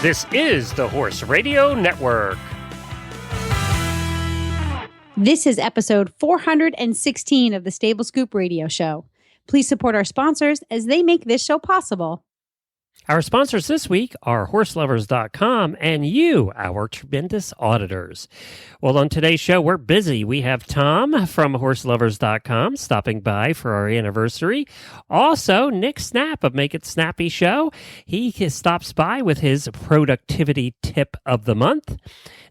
This is the Horse Radio Network. This is episode 416 of the Stable Scoop Radio Show. Please support our sponsors as they make this show possible. Our sponsors this week are horselovers.com and you, our tremendous auditors. Well, on today's show, we're busy. We have Tom from horselovers.com stopping by for our anniversary. Also, Nick Snap of Make It Snappy Show. He stops by with his productivity tip of the month.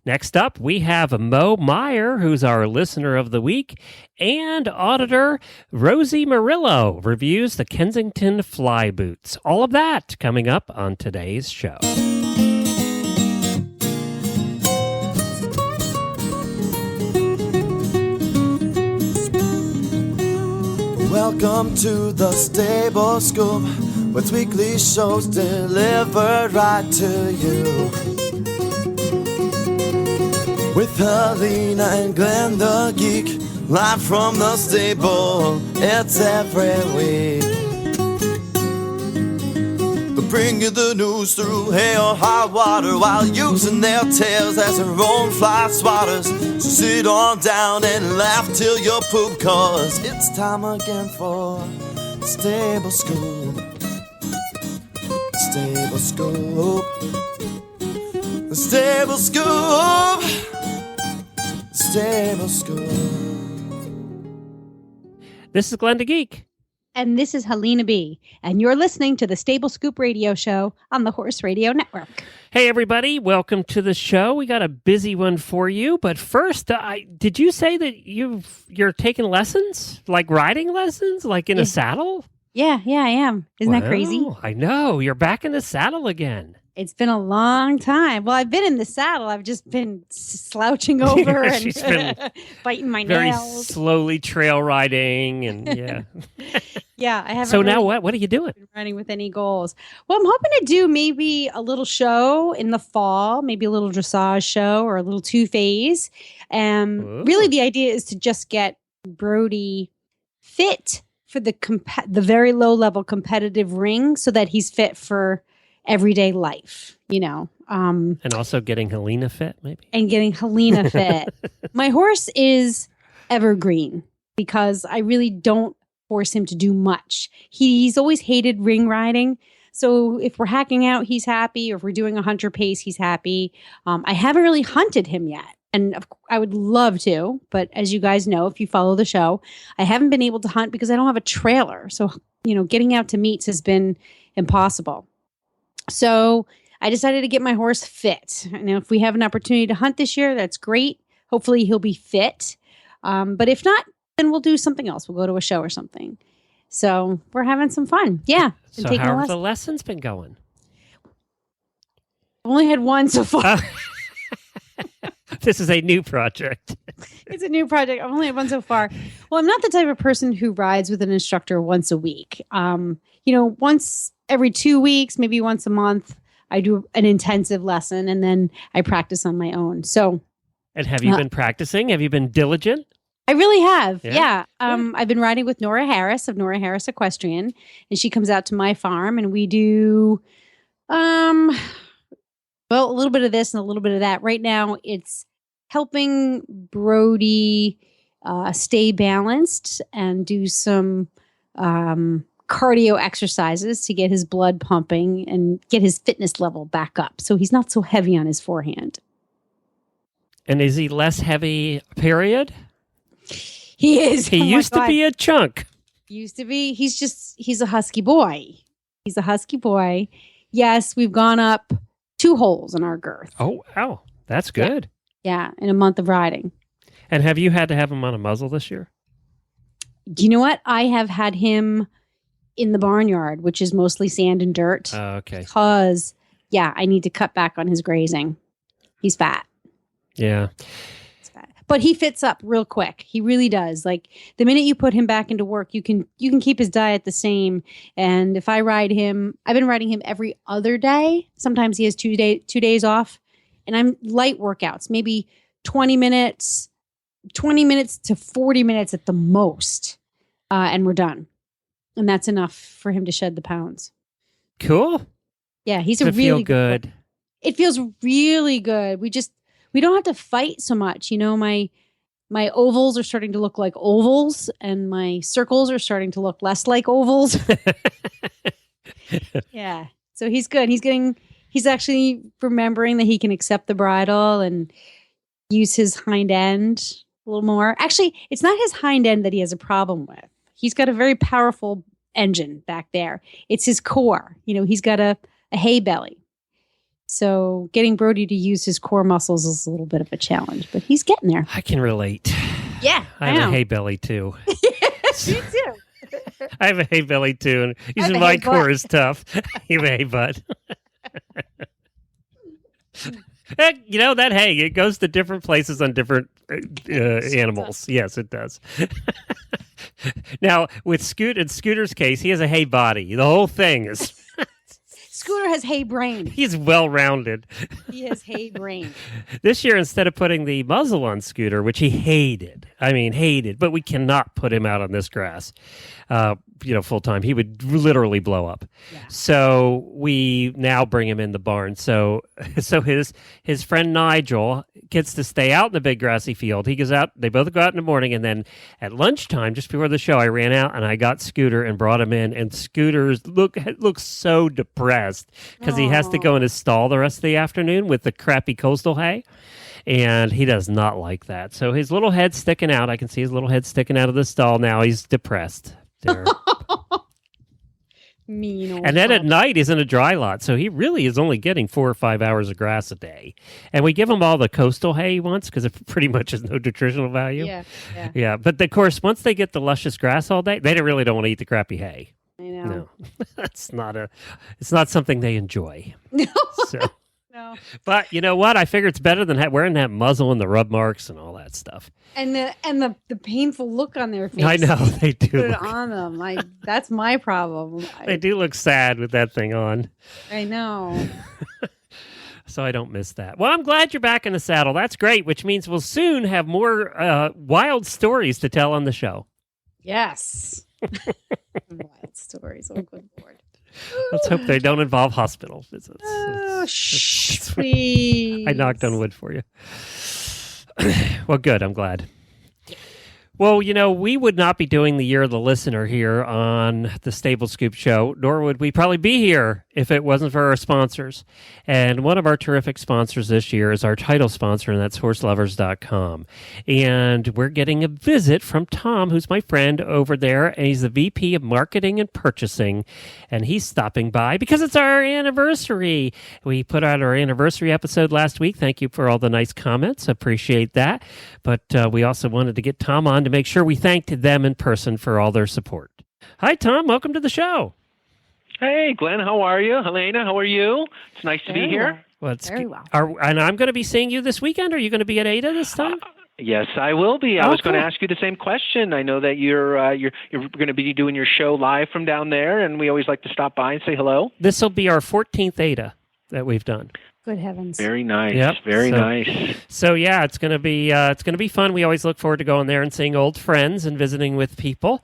Next up, we have Meyer, who's our listener of the week, and auditor Rosie Murillo reviews the Kensington fly boots. All of that coming up on today's show. Welcome to the Stable Scoop, with weekly shows delivered right to you. With Helena and Glenn the Geek, live from the stable, it's every week. They bring you the news through hail or high water, while using their tails as their own fly swatters. So sit on down and laugh till you poop, cause it's time again for the Stable Scoop. Stable Scoop. The Stable Scoop. Stable Scoop. This is Glenn the Geek. And this is Helena B. And you're listening to the Stable Scoop Radio Show on the Horse Radio Network. Hey, everybody. Welcome to the show. We got a busy one for you. But first, did you say that you're taking lessons? Like riding lessons? Like in a saddle? Yeah, I am. Isn't that crazy? I know. You're back in the saddle again. It's been a long time. Well, I've been in the saddle. I've just been slouching over and She's been biting my very nails. Slowly trail riding, and yeah. Yeah, I haven't. So now what? What are you doing? Been riding with any goals? Well, I'm hoping to do maybe a little show in the fall, maybe a little dressage show or a little two-phase. Really, the idea is to just get Brody fit for the very low-level competitive ring, so that he's fit for everyday life, and also getting Helena fit, maybe. And getting Helena fit. My horse is evergreen because I really don't force him to do much. He's always hated ring riding. So if we're hacking out, he's happy. Or if we're doing a hunter pace, he's happy. I haven't really hunted him yet. And I would love to. But as you guys know, if you follow the show, I haven't been able to hunt because I don't have a trailer. So, getting out to meets has been impossible. So I decided to get my horse fit. Now, if we have an opportunity to hunt this year, that's great. Hopefully he'll be fit. But if not, then we'll do something else. We'll go to a show or something. So we're having some fun. Yeah. So how have the lessons been going? I've only had one so far. This is a new project. It's a new project. I've only had one so far. Well, I'm not the type of person who rides with an instructor once a week. Once every 2 weeks, maybe once a month, I do an intensive lesson and then I practice on my own. So, and have you been practicing? Have you been diligent? I really have. Yeah. I've been riding with Nora Harris of Nora Harris Equestrian, and she comes out to my farm and we do, a little bit of this and a little bit of that. Right now, it's helping Brody stay balanced and do some cardio exercises to get his blood pumping and get his fitness level back up. So he's not so heavy on his forehand. And is he less heavy, period? He is. He used to be a chunk. Used to be. He's a husky boy. He's a husky boy. Yes, we've gone up 2 holes in our girth. Oh, wow. That's good. Yeah, in a month of riding. And have you had to have him on a muzzle this year? You know what? I have had him in the barnyard, which is mostly sand and dirt. Oh, okay. Because, I need to cut back on his grazing. He's fat. Yeah. He's fat. But he fits up real quick. He really does. Like, the minute you put him back into work, you can keep his diet the same. And if I ride him, I've been riding him every other day. Sometimes he has 2 days off. And I'm light workouts, maybe 20 minutes to 40 minutes at the most. And we're done. And that's enough for him to shed the pounds. Cool. Yeah, he's Does a it really feel good. It feels really good. We don't have to fight so much. My ovals are starting to look like ovals, and my circles are starting to look less like ovals. Yeah. So he's good. He's actually remembering that he can accept the bridle and use his hind end a little more. Actually, it's not his hind end that he has a problem with. He's got a very powerful engine back there. It's his core. He's got a hay belly. So getting Brody to use his core muscles is a little bit of a challenge, but he's getting there. I can relate. Yeah, I have a hay belly too. Me too. I have a hay belly too, and using my core is tough. You have a hay butt. That hay, it goes to different places on different animals. Yes, it does. Now, with in Scooter's case, he has a hay body. The whole thing is... Scooter has hay brain. He's well-rounded. He has hay brain. This year, instead of putting the muzzle on Scooter, which he hated, but we cannot put him out on this grass, full time. He would literally blow up. Yeah. So we now bring him in the barn. So his friend Nigel gets to stay out in the big grassy field. He goes out. They both go out in the morning, and then at lunchtime, just before the show, I ran out and I got Scooter and brought him in. And Scooter looks so depressed because he has to go in his stall the rest of the afternoon with the crappy coastal hay. And he does not like that. So his little head's sticking out. I can see his little head sticking out of the stall now. He's depressed. Mean old and then at night he's in a dry lot, so he really is only getting 4 or 5 hours of grass a day. And we give him all the coastal hay he wants because it pretty much has no nutritional value. Yeah. But of course, once they get the luscious grass all day, they really don't want to eat the crappy hay. I know. No, it's not something they enjoy. No. So. No. But you know what? I figure it's better than wearing that muzzle and the rub marks and all that stuff. And the painful look on their face. I know they do. Put it on them. That's my problem. They do look sad with that thing on. I know. So I don't miss that. Well, I'm glad you're back in the saddle. That's great, which means we'll soon have more wild stories to tell on the show. Yes. Wild stories. Oh, good Lord. Let's hope they don't involve hospital visits. Please. I knocked on wood for you. Well, good. I'm glad. Well, we would not be doing the Year of the Listener here on the Stable Scoop Show, nor would we probably be here if it wasn't for our sponsors. And one of our terrific sponsors this year is our title sponsor, and that's horselovers.com. And we're getting a visit from Tom, who's my friend over there, and he's the VP of Marketing and Purchasing. And he's stopping by because it's our anniversary. We put out our anniversary episode last week. Thank you for all the nice comments. Appreciate that. But we also wanted to get Tom on to make sure we thanked them in person for all their support. Hi, Tom. Welcome to the show. Hey, Glenn. How are you? Helena, how are you? It's nice to be here. Well, very well. And I'm going to be seeing you this weekend. Are you going to be at Ada this time? Yes, I will be. I was going to ask you the same question. I know that you're going to be doing your show live from down there, and we always like to stop by and say hello. This will be our 14th Ada that we've done. Good heavens! Very nice. Yep. Very nice. So yeah, it's gonna be fun. We always look forward to going there and seeing old friends and visiting with people.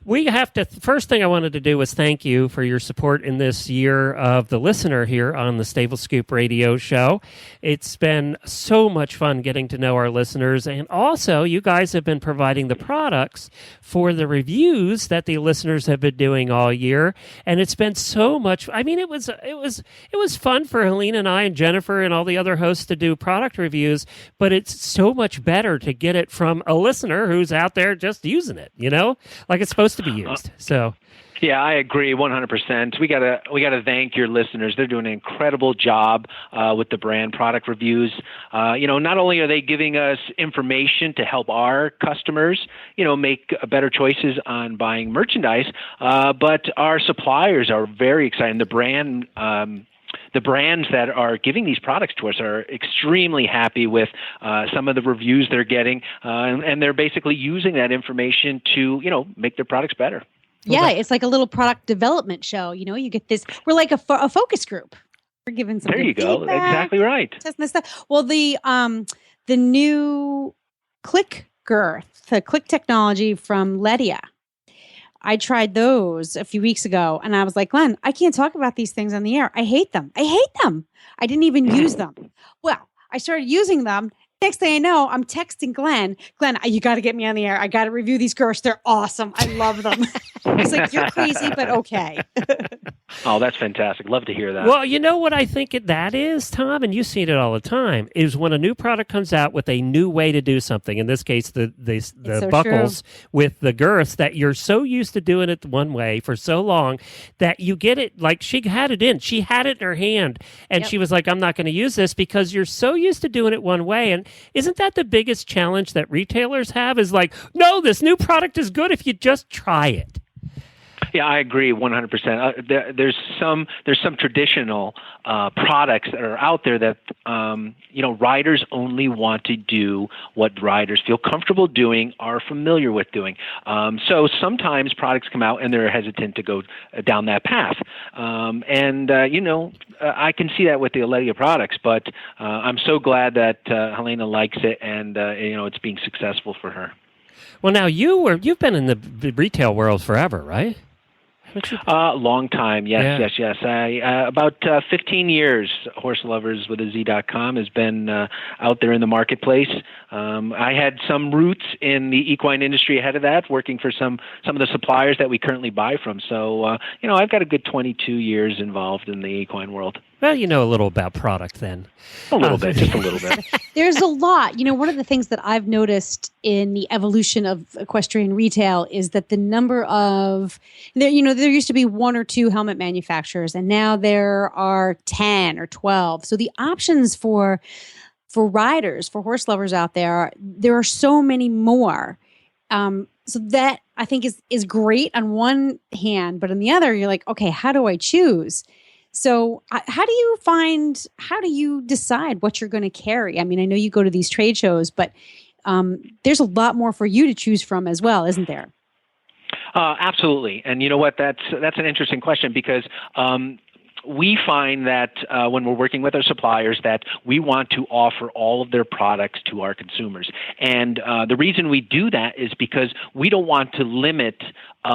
We have to. First thing I wanted to do was thank you for your support in this year of the listener here on the Stable Scoop Radio Show. It's been so much fun getting to know our listeners, and also you guys have been providing the products for the reviews that the listeners have been doing all year, and it's been so much. I mean, it was fun for Helena and I and Jennifer and all the other hosts to do product reviews, but it's so much better to get it from a listener who's out there just using it, like it's supposed to be used. So yeah, I agree 100%. We gotta thank your listeners. They're doing an incredible job with the brand product reviews. Not only are they giving us information to help our customers, make better choices on buying merchandise, but our suppliers are very excited. The brands that are giving these products to us are extremely happy with some of the reviews they're getting, and they're basically using that information to, make their products better. Yeah, it's like a little product development show. You get this. We're like a focus group. We're giving some. There you go. Feedback, exactly right. Testing this stuff. Well, the new click girth, the click technology from Ledia. I tried those a few weeks ago, and I was like, Glenn, I can't talk about these things on the air. I hate them. I hate them. I didn't even use them. Well, I started using them. Next thing I know, I'm texting Glenn, you got to get me on the air. I got to review these girths. They're awesome. I love them. He's like, you're crazy, but okay. Oh, that's fantastic. Love to hear that. Well, you know what I think that is, Tom, and you've seen it all the time, is when a new product comes out with a new way to do something. In this case, the so buckles with the girths, that you're so used to doing it one way for so long that you get it, like she had it in her hand, and she was like, I'm not going to use this because you're so used to doing it one way. And isn't that the biggest challenge that retailers have, is like, no, this new product is good if you just try it? Yeah, I agree 100%. There's some traditional products that are out there that riders only want to do what riders feel comfortable doing, are familiar with doing. So sometimes products come out and they're hesitant to go down that path. I can see that with the Aledia products, but I'm so glad that Helena likes it, and it's being successful for her. Well, now you've been in the retail world forever, right? Long time, yes. About 15 years, Horselovers with a Z.com has been out there in the marketplace. I had some roots in the equine industry ahead of that, working for some of the suppliers that we currently buy from. So, I've got a good 22 years involved in the equine world. Well, you know a little about product then. A little bit, just a little bit. There's a lot. One of the things that I've noticed in the evolution of equestrian retail is that the number of, there used to be 1 or 2 helmet manufacturers, and now there are 10 or 12. So the options for riders, for horse lovers out there are so many more. So that I think is great on one hand, but on the other, you're like, okay, how do I choose? So how do you decide what you're going to carry? I mean, I know you go to these trade shows, but there's a lot more for you to choose from as well, isn't there? Absolutely. And you know what? That's an interesting question, because we find that when we're working with our suppliers that we want to offer all of their products to our consumers. And the reason we do that is because we don't want to limit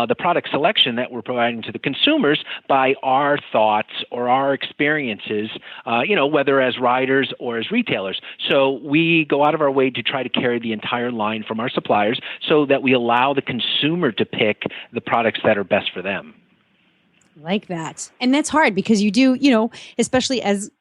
the product selection that we're providing to the consumers by our thoughts or our experiences, whether as riders or as retailers. So we go out of our way to try to carry the entire line from our suppliers so that we allow the consumer to pick the products that are best for them. Like that. And that's hard because you do, especially as,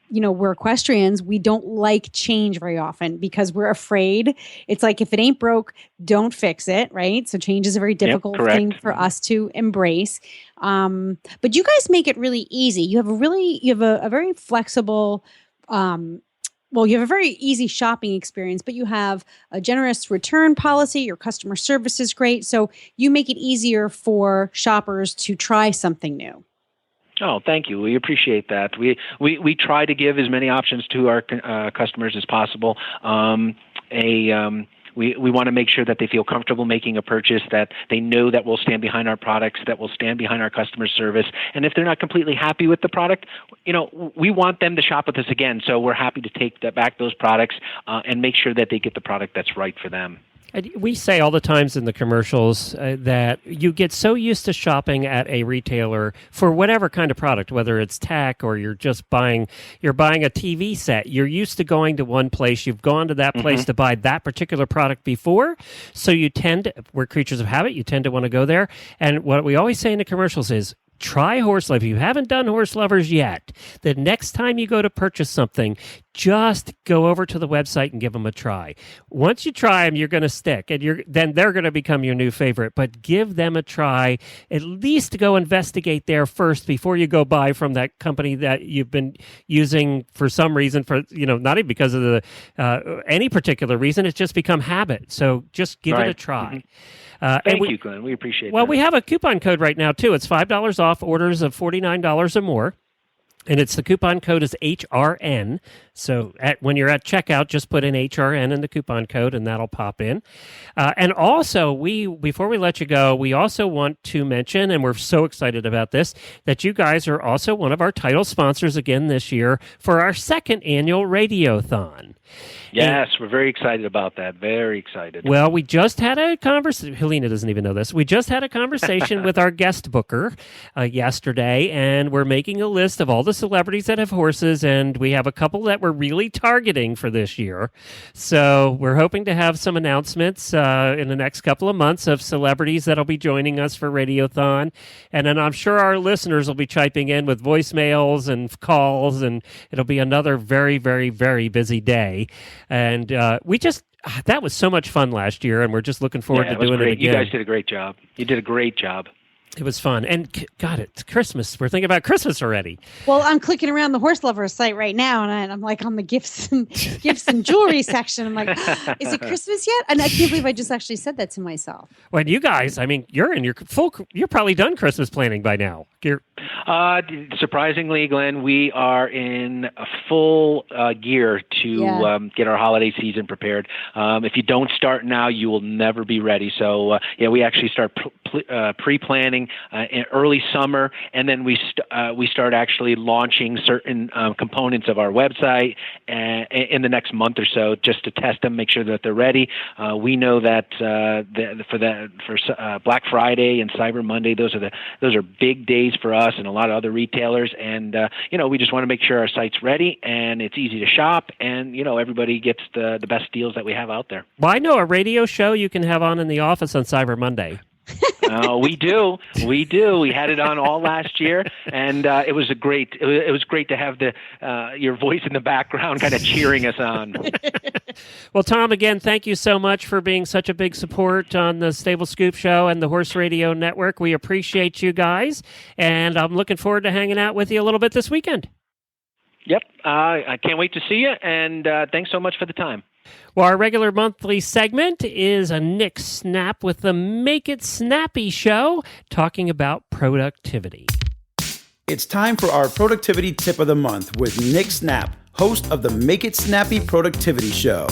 we're equestrians, we don't like change very often because we're afraid. It's like, if it ain't broke, don't fix it, right? So change is a very difficult thing for us to embrace. But you guys make it really easy. You have a very flexible, you have a very easy shopping experience, but you have a generous return policy. Your customer service is great. So you make it easier for shoppers to try something new. Oh, thank you. We appreciate that. We try to give as many options to our customers as possible. We want to make sure that they feel comfortable making a purchase, that they know that we'll stand behind our products, that we'll stand behind our customer service. And if they're not completely happy with the product, we want them to shop with us again. So we're happy to take back those products and make sure that they get the product that's right for them. We say all the times in the commercials that you get so used to shopping at a retailer for whatever kind of product, whether it's tech or you're buying a TV set. You're used to going to one place. You've gone to that place to buy that particular product before. So we're creatures of habit. You tend to want to go there. And what we always say in the commercials is, try Horse Lover. If you haven't done Horse Lovers yet, the next time you go to purchase something, just go over to the website and give them a try. Once you try them, you're going to stick, and then they're going to become your new favorite. But give them a try. At least go investigate there first before you go buy from that company that you've been using for some reason, not even because of the any particular reason. It's just become habit. So just give it a try. Thank you, Glenn. We appreciate that. Well, we have a coupon code right now, too. It's $5 off orders of $49 or more. And the coupon code is HRN. So when you're at checkout, just put in HRN in the coupon code, and that'll pop in. And also, before we let you go, we also want to mention, and we're so excited about this, that you guys are also one of our title sponsors again this year for our second annual Radiothon. Yes, we're very excited about that. Very excited. Well, we just had a conversation. Helena doesn't even know this. We just had a conversation with our guest booker yesterday, and we're making a list of all the celebrities that have horses, and we have a couple that we're really targeting for this year. So we're hoping to have some announcements in the next couple of months of celebrities that'll be joining us for Radiothon. And then I'm sure our listeners will be chiming in with voicemails and calls, and it'll be another very, very, very busy day. And that was so much fun last year, and we're just looking forward to doing it again. You guys did a great job. You did a great job. It was fun. And God, it's Christmas. We're thinking about Christmas already. Well, I'm clicking around the Horse Lovers site right now, and I'm like on the gifts and jewelry section. I'm like, is it Christmas yet? And I can't believe I just actually said that to myself. Well, you guys, I mean, you're probably done Christmas planning by now. Surprisingly, Glenn, we are in a full gear to get our holiday season prepared. If you don't start now, you will never be ready. So, we actually start pre-planning in early summer, and then we start actually launching certain components of our website in the next month or so, just to test them, make sure that they're ready. We know that for Black Friday and Cyber Monday, those are big days for us and a lot of other retailers, and we just want to make sure our site's ready and it's easy to shop, and everybody gets the best deals that we have out there. Well, I know a radio show you can have on in the office on Cyber Monday. We do. We had it on all last year, and it was great to have your voice in the background kind of cheering us on. Well, Tom, again, thank you so much for being such a big support on the Stable Scoop Show and the Horse Radio Network. We appreciate you guys, and I'm looking forward to hanging out with you a little bit this weekend. Yep. I can't wait to see you, and thanks so much for the time. Well, our regular monthly segment is a Nick Snap with the Make It Snappy Show, talking about productivity. It's time for our productivity tip of the month with Nick Snap, host of the Make It Snappy Productivity Show.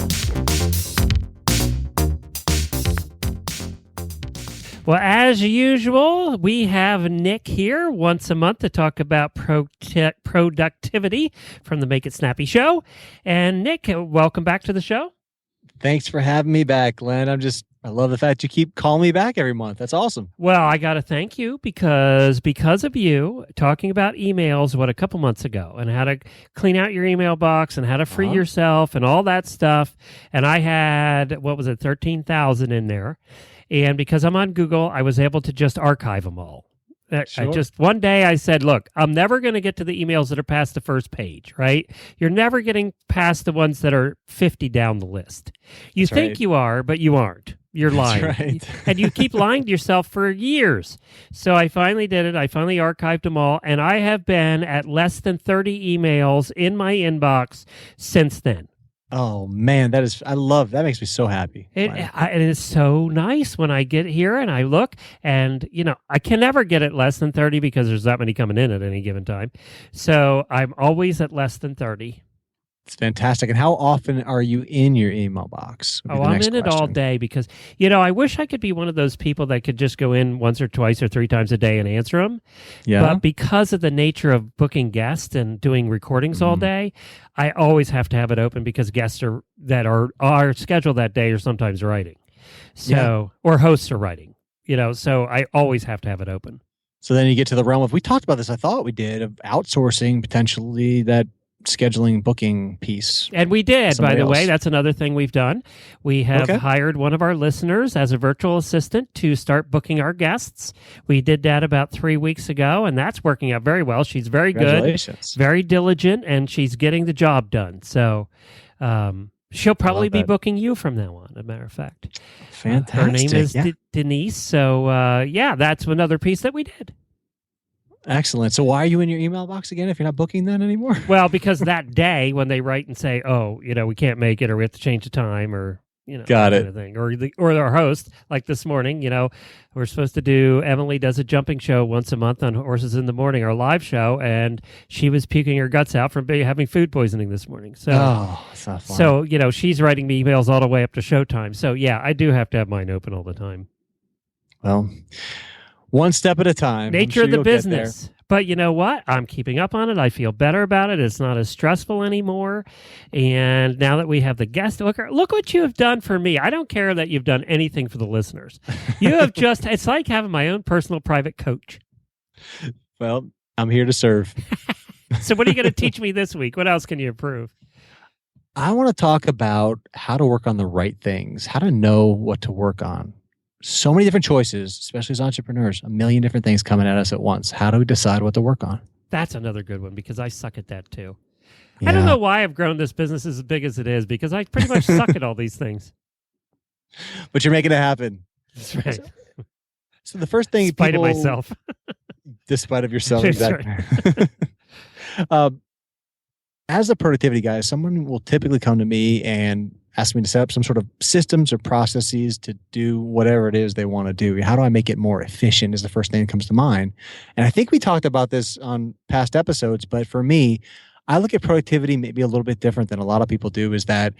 Well, as usual, we have Nick here once a month to talk about productivity from the Make It Snappy Show. And Nick, welcome back to the show. Thanks for having me back, Glenn. I love the fact you keep calling me back every month. That's awesome. Well, I got to thank you because of you talking about emails, a couple months ago, and how to clean out your email box and how to free yourself and all that stuff. And I had, 13,000 in there. And because I'm on Google, I was able to just archive them all. Sure. One day I said, look, I'm never going to get to the emails that are past the first page, right? You're never getting past the ones that are 50 down the list. You think right. you are, but you aren't. You're lying. That's right. And you keep lying to yourself for years. So I finally did it. I finally archived them all. And I have been at less than 30 emails in my inbox since then. Oh man, I love that. Makes me so happy. It is so nice when I get here and I look, and I can never get it less than 30 because there's that many coming in at any given time. So I'm always at less than 30. It's fantastic. And how often are you in your email box? I'm in it all day because, I wish I could be one of those people that could just go in once or twice or three times a day and answer them. Yeah. But because of the nature of booking guests and doing recordings all day, I always have to have it open because guests that are scheduled that day are sometimes writing. So, or hosts are writing, so I always have to have it open. So then you get to the realm of, we talked about this, I thought we did, of outsourcing potentially that scheduling booking piece. And we did, by the way. Else. That's another thing we've done. We have hired one of our listeners as a virtual assistant to start booking our guests. We did that about 3 weeks ago, and that's working out very well. She's very good, very diligent, and she's getting the job done. So she'll probably be booking you from now on, as a matter of fact. Fantastic. Her name is Denise. So, that's another piece that we did. Excellent. So why are you in your email box again if you're not booking that anymore? Well, because that day when they write and say, we can't make it or we have to change the time or Got that it. kind of thing. Or our host, like this morning, we're supposed to do, Emily does a jumping show once a month on Horses in the Morning, our live show, and she was puking her guts out from having food poisoning this morning. So, it's not fun. so she's writing me emails all the way up to showtime. So, yeah, I do have to have mine open all the time. Well, one step at a time. Nature of the business. But you know what? I'm keeping up on it. I feel better about it. It's not as stressful anymore. And now that we have the guest, look what you have done for me. I don't care that you've done anything for the listeners. You have it's like having my own personal private coach. Well, I'm here to serve. So what are you going to teach me this week? What else can you improve? I want to talk about how to work on the right things, how to know what to work on. So many different choices, especially as entrepreneurs, a million different things coming at us at once. How do we decide what to work on? That's another good one because I suck at that too. Yeah. I don't know why I've grown this business as big as it is because I pretty much suck at all these things. But you're making it happen. That's right. So the first thing, Despite of myself. Despite of yourself, That's exactly. Right. As a productivity guy, someone will typically come to me and ask me to set up some sort of systems or processes to do whatever it is they want to do. How do I make it more efficient is the first thing that comes to mind. And I think we talked about this on past episodes, but for me, I look at productivity maybe a little bit different than a lot of people do, is that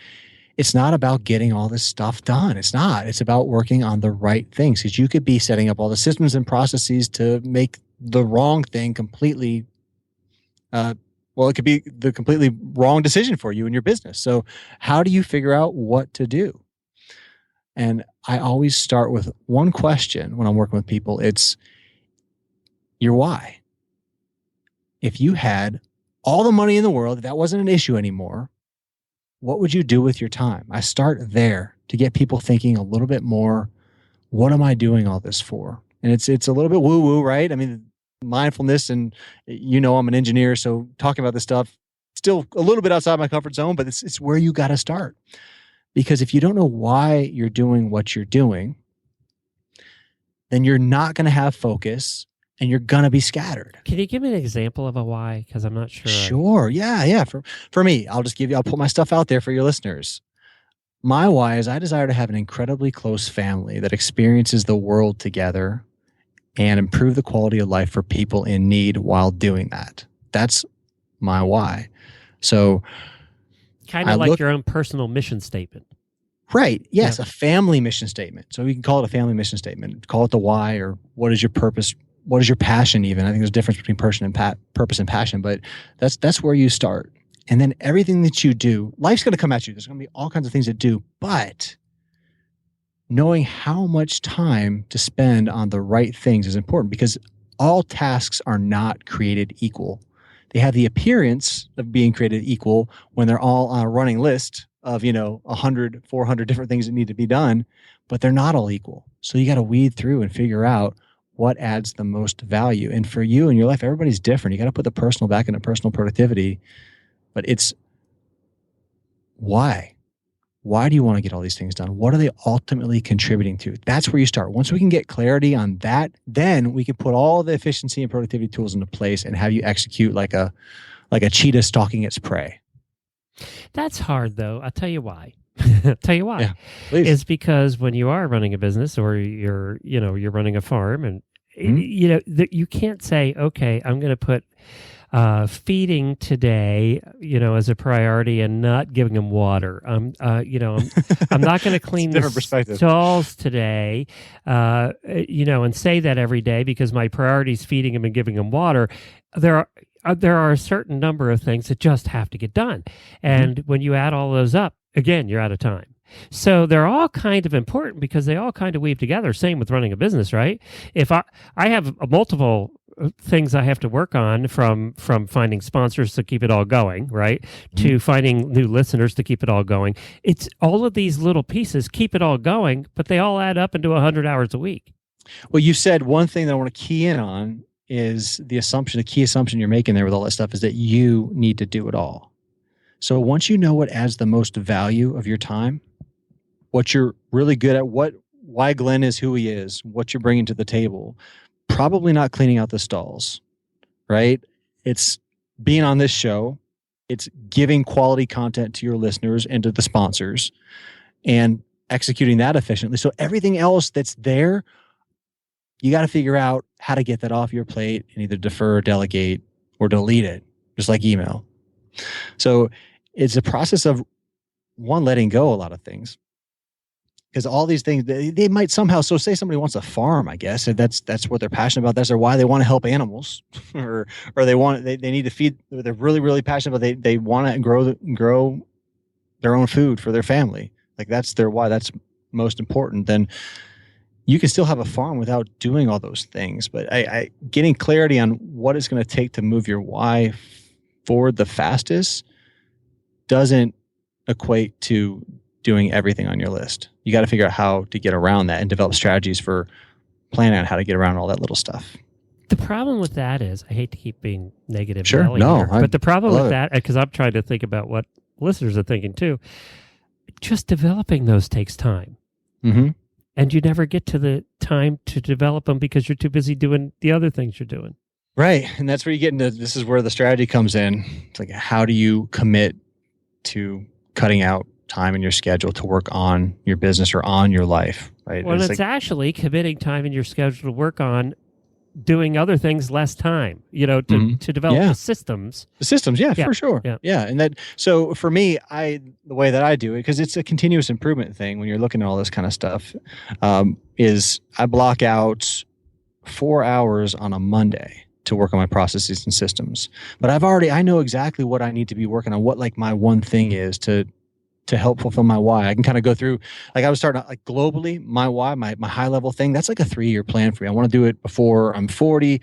it's not about getting all this stuff done. It's not. It's about working on the right things, because you could be setting up all the systems and processes to make the wrong thing completely it could be the completely wrong decision for you in your business. So how do you figure out what to do? And I always start with one question when I'm working with people. It's your why. If you had all the money in the world, if that wasn't an issue anymore, what would you do with your time? I start there to get people thinking a little bit more, what am I doing all this for? And it's a little bit woo-woo, right? I mean, mindfulness, and I'm an engineer, so talking about this stuff still a little bit outside my comfort zone, but it's where you got to start. Because if you don't know why you're doing what you're doing, then you're not going to have focus and you're going to be scattered. Can you give me an example of a why? Because I'm not sure. Sure. Yeah. For me, I'll put my stuff out there for your listeners. My why is I desire to have an incredibly close family that experiences the world together and improve the quality of life for people in need while doing that. That's my why. So kind of like your own personal mission statement. Right. Yes. Yeah. A family mission statement. So we can call it a family mission statement. Call it the why, or what is your purpose? What is your passion even? I think there's a difference between purpose and passion, but that's where you start. And then everything that you do, life's going to come at you. There's going to be all kinds of things to do, but knowing how much time to spend on the right things is important, because all tasks are not created equal. They have the appearance of being created equal when they're all on a running list of, 100, 400 different things that need to be done, but they're not all equal. So you got to weed through and figure out what adds the most value. And for you in your life, everybody's different. You got to put the personal back into personal productivity, but it's why? Why do you want to get all these things done? What are they ultimately contributing to? That's where you start. Once we can get clarity on that, then we can put all the efficiency and productivity tools into place and have you execute like a cheetah stalking its prey. That's hard, though. I'll tell you why. Yeah, please. It's because when you are running a business, or you're running a farm, and you can't say, okay, I'm going to put feeding today, as a priority, and not giving them water. I'm not going to clean the stalls today, and say that every day because my priority is feeding them and giving them water. There are a certain number of things that just have to get done, and when you add all those up, again, you're out of time. So they're all kind of important because they all kind of weave together. Same with running a business, right? If I have multiple things I have to work on, from finding sponsors to keep it all going, right, to finding new listeners to keep it all going. It's all of these little pieces keep it all going, but they all add up into 100 hours a week. Well, you said one thing that I want to key in on is the key assumption you're making there with all that stuff is that you need to do it all. So once you know what adds the most value of your time, what you're really good at, why Glenn is who he is, what you're bringing to the table, probably not cleaning out the stalls, right? It's being on this show. It's giving quality content to your listeners and to the sponsors. And executing that efficiently. So everything else that's there, you got to figure out how to get that off your plate and either defer, delegate, or delete it, just like email. So it's a process of letting go a lot of things. Because all these things, they might somehow, so say somebody wants a farm, I guess, if that's what they're passionate about. That's why they want to help animals, or they need to feed. They're really, really passionate about. They want to grow their own food for their family. Like that's their why. That's most important. Then you can still have a farm without doing all those things. But I getting clarity on what it's going to take to move your why forward the fastest doesn't equate to doing everything on your list. You got to figure out how to get around that and develop strategies for planning on how to get around all that little stuff. The problem with that is, I hate to keep being negative. Sure, but the problem with that, because I'm trying to think about what listeners are thinking too, just developing those takes time. Mm-hmm. And you never get to the time to develop them because you're too busy doing the other things you're doing. Right. And that's where you get into, this is where the strategy comes in. It's like, how do you commit to cutting out time in your schedule to work on your business or on your life, right? Well, it's actually committing time in your schedule to work on doing other things less time, to develop the systems. The systems, for sure. Yeah. And that, so for me, the way that I do it, because it's a continuous improvement thing when you're looking at all this kind of stuff, is I block out 4 hours on a Monday to work on my processes and systems. But I know exactly what I need to be working on, what like my one thing is to help fulfill my why. I can kind of go through, like I was starting out, like globally, my why, my high level thing, that's like a 3-year plan for me. I want to do it before I'm 40,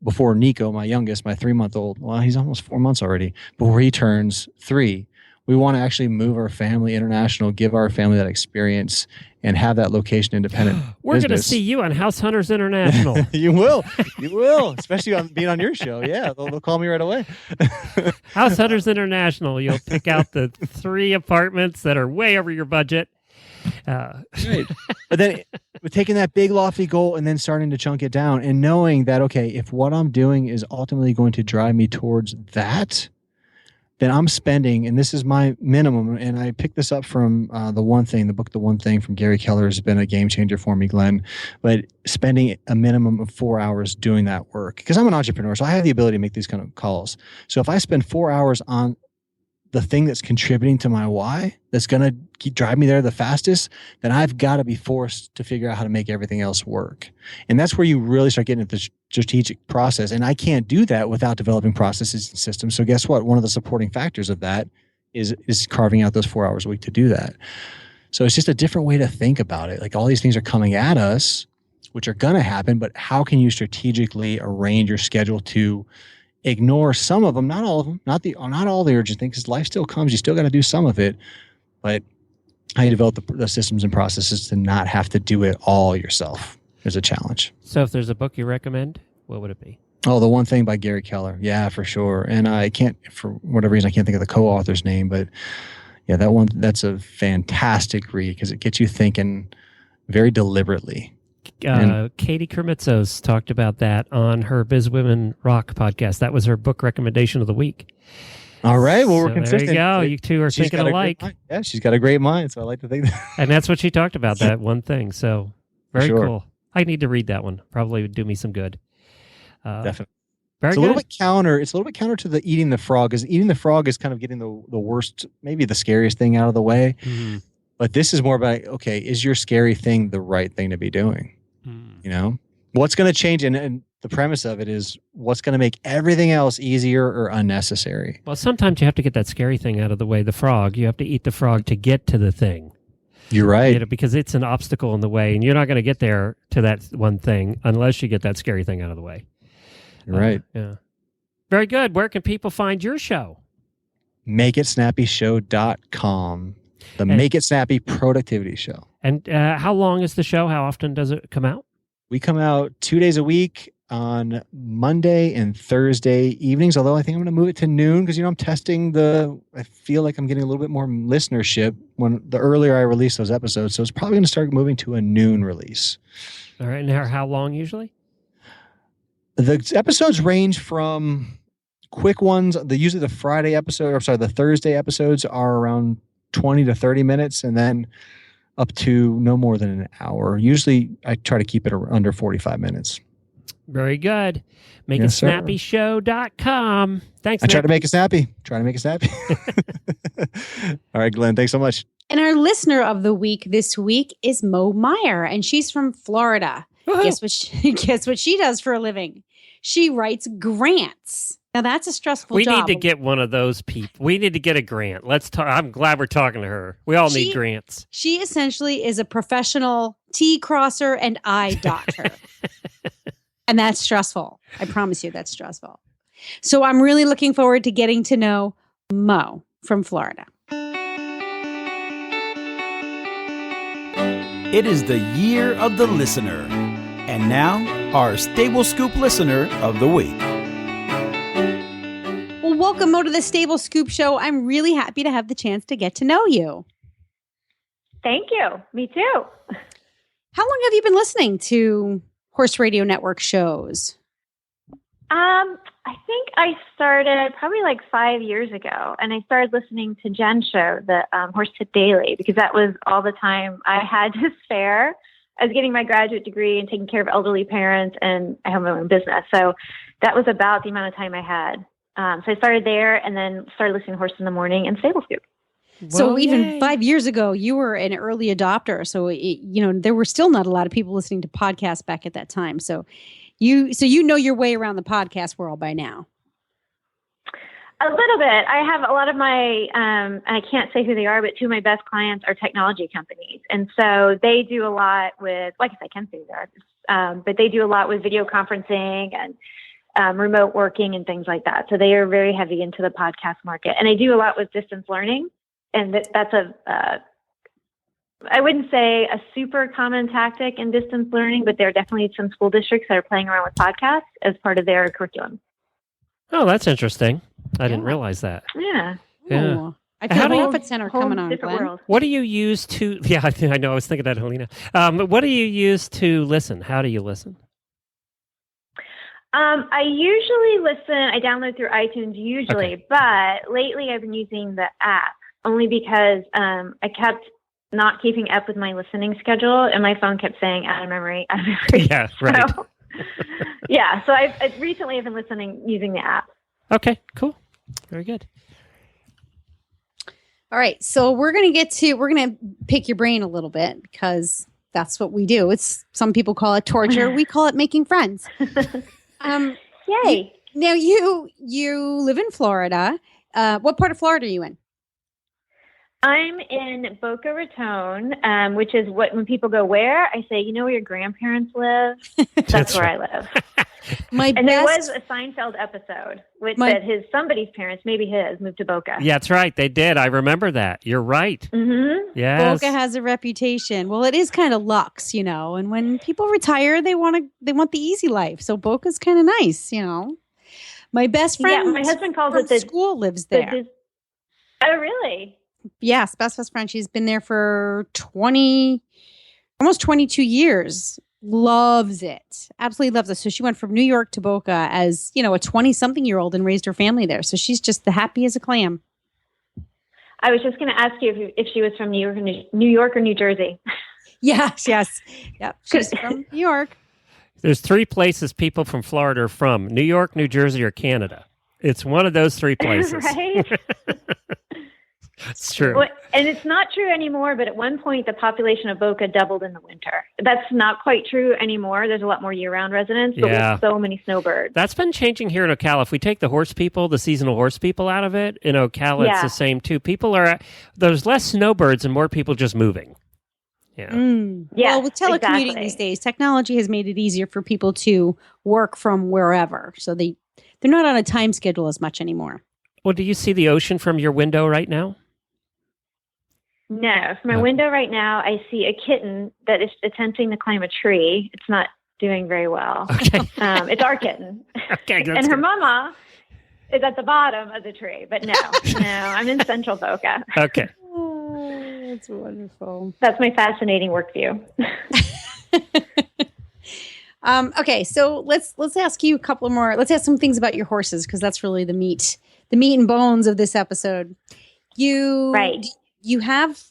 before Nico, my youngest, my 3-month-old, well, he's almost 4 months already, before he turns 3. We want to actually move our family international, give our family that experience, and have that location independent. We're going to see you on House Hunters International. You will, especially on being on your show. Yeah, they'll call me right away. House Hunters International. You'll pick out the 3 apartments that are way over your budget. Right. But then taking that big lofty goal and then starting to chunk it down and knowing that, okay, if what I'm doing is ultimately going to drive me towards that, then I'm spending, and this is my minimum, and I picked this up from the book The One Thing from Gary Keller has been a game changer for me, Glenn, but spending a minimum of 4 hours doing that work. Because I'm an entrepreneur, so I have the ability to make these kind of calls. So if I spend 4 hours on the thing that's contributing to my why, that's going to drive me there the fastest, then I've got to be forced to figure out how to make everything else work. And that's where you really start getting into the strategic process. And I can't do that without developing processes and systems. So guess what? One of the supporting factors of that is carving out those 4 hours a week to do that. So it's just a different way to think about it. Like all these things are coming at us, which are going to happen, but how can you strategically arrange your schedule to ignore some of them, not all of them, not all the urgent things, because life still comes. You still got to do some of it, but how you develop the systems and processes to not have to do it all yourself is a challenge. So if there's a book you recommend, what would it be? Oh, The One Thing by Gary Keller. Yeah, for sure. And I can't, for whatever reason, I can't think of the co-author's name, but yeah, that's a fantastic read because it gets you thinking very deliberately. Katie Kermitzos talked about that on her Biz Women Rock podcast. That was her book recommendation of the week. All right. Well, we're consistent. There you go. You two are thinking alike. Yeah, she's got a great mind. So I like to think that. And that's what she talked about, that one thing. So very cool. I need to read that one. Probably would do me some good. Definitely. Very it's a little bit counter. It's a little bit counter to the eating the frog. Because eating the frog is kind of getting the worst, maybe the scariest thing out of the way. Mm-hmm. But this is more about, okay, is your scary thing the right thing to be doing? You know, what's going to change? And the premise of it is what's going to make everything else easier or unnecessary. Well, sometimes you have to get that scary thing out of the way. The frog, you have to eat the frog to get to the thing. You're right. Because it's an obstacle in the way, and you're not going to get there to that one thing unless you get that scary thing out of the way. You're right. Yeah. Very good. Where can people find your show? MakeItSnappyShow.com. Make It Snappy Productivity Show. And how long is the show? How often does it come out? We come out 2 days a week on Monday and Thursday evenings, although I think I'm going to move it to noon because, I'm testing I feel like I'm getting a little bit more listenership when the earlier I release those episodes. So it's probably going to start moving to a noon release. All right. And how long usually? The episodes range from quick ones. Usually the Thursday episodes are around 20 to 30 minutes. And then up to no more than an hour. Usually I try to keep it under 45 minutes. Very good. Yes, MakeItSnappyShow.com. Thanks, I try Nick. to make it snappy. All right, Glenn, thanks so much. And our listener of the week this week is Meyer, and she's from Florida. Woohoo. Guess what she does for a living? She writes grants. Now that's a stressful We job. need to get one of those people. We need to get a grant. Let's talk. I'm glad we're talking to her. We all need grants. She essentially is a professional T crosser and I doctor. And that's stressful. I promise you that's stressful. So I'm really looking forward to getting to know Mo from Florida. It is the year of the listener. And now, our Stable Scoop listener of the week. Well, welcome, Mo, to the Stable Scoop Show. I'm really happy to have the chance to get to know you. Thank you. Me too. How long have you been listening to Horse Radio Network shows? I think I started probably like 5 years ago, and I started listening to Jen's show, the Horse Tip Daily, because that was all the time I had to spare. I was getting my graduate degree and taking care of elderly parents, and I have my own business. So that was about the amount of time I had. So I started there and then started listening to Horse in the Morning and Stable Scoop. So Well, even yay. 5 years ago, you were an early adopter. So, there were still not a lot of people listening to podcasts back at that time. So you know your way around the podcast world by now. A little bit. I have a lot of my, I can't say who they are, but two of my best clients are technology companies. And so they do a lot with, like I can say who they are, but they do a lot with video conferencing and remote working and things like that. So they are very heavy into the podcast market. And I do a lot with distance learning. And that's I wouldn't say a super common tactic in distance learning, but there are definitely some school districts that are playing around with podcasts as part of their curriculum. Oh, that's interesting. I didn't realize that. Yeah. Yeah. Ooh. I feel How a do you- profit center coming on, different Glenn. world. What do you use to? Yeah, I know. I was thinking that, Helena. What do you use to listen? How do you listen? I usually listen. I download through iTunes usually, but lately I've been using the app only because I kept not keeping up with my listening schedule, and my phone kept saying out of memory, out of memory. Yeah, right. So, yeah, so I've recently been listening using the app. Okay, cool. Very good. All right. So we're going to pick your brain a little bit because that's what we do. Some people call it torture. We call it making friends. Yay. Now you live in Florida. What part of Florida are you in? I'm in Boca Raton, which is when people go where, I say, you know where your grandparents live? That's where I live. And there was a Seinfeld episode which said somebody's parents, maybe his, moved to Boca. Yeah, that's right. They did. I remember that. You're right. Mm-hmm. Yes. Boca has a reputation. Well, it is kind of luxe, and when people retire, they want the easy life. So Boca's kind of nice, My best friend, Yeah, my husband calls from it the school lives there. Oh, really? Yes, best friend. She's been there for almost 22 years. Loves it. Absolutely loves it. So she went from New York to Boca as, a 20-something-year-old and raised her family there. So she's just the happy as a clam. I was just going to ask you if she was from New York or New Jersey. Yes. Yep. She's from New York. There's 3 places people from Florida are from: New York, New Jersey, or Canada. It's one of those 3 places. Right? It's true. Well, and it's not true anymore, but at one point the population of Boca doubled in the winter. That's not quite true anymore. There's a lot more year-round residents, but Yeah. with so many snowbirds. That's been changing here in Ocala. If we take the seasonal horse people out of it, in Ocala it's Yeah. the same too. There's less snowbirds and more people just moving. Yeah. Yes, Well, with telecommuting exactly. these days, technology has made it easier for people to work from wherever. So they're not on a time schedule as much anymore. Well, do you see the ocean from your window right now? No, from my window right now, I see a kitten that is attempting to climb a tree. It's not doing very well. Okay. It's our kitten. Okay, that's And her good. mama is at the bottom of the tree. But no, I'm in Central Boca. Okay. Oh, that's wonderful. That's my fascinating work view. Okay, so let's ask you a couple more. Let's ask some things about your horses because that's really the meat and bones of this episode. Right. You have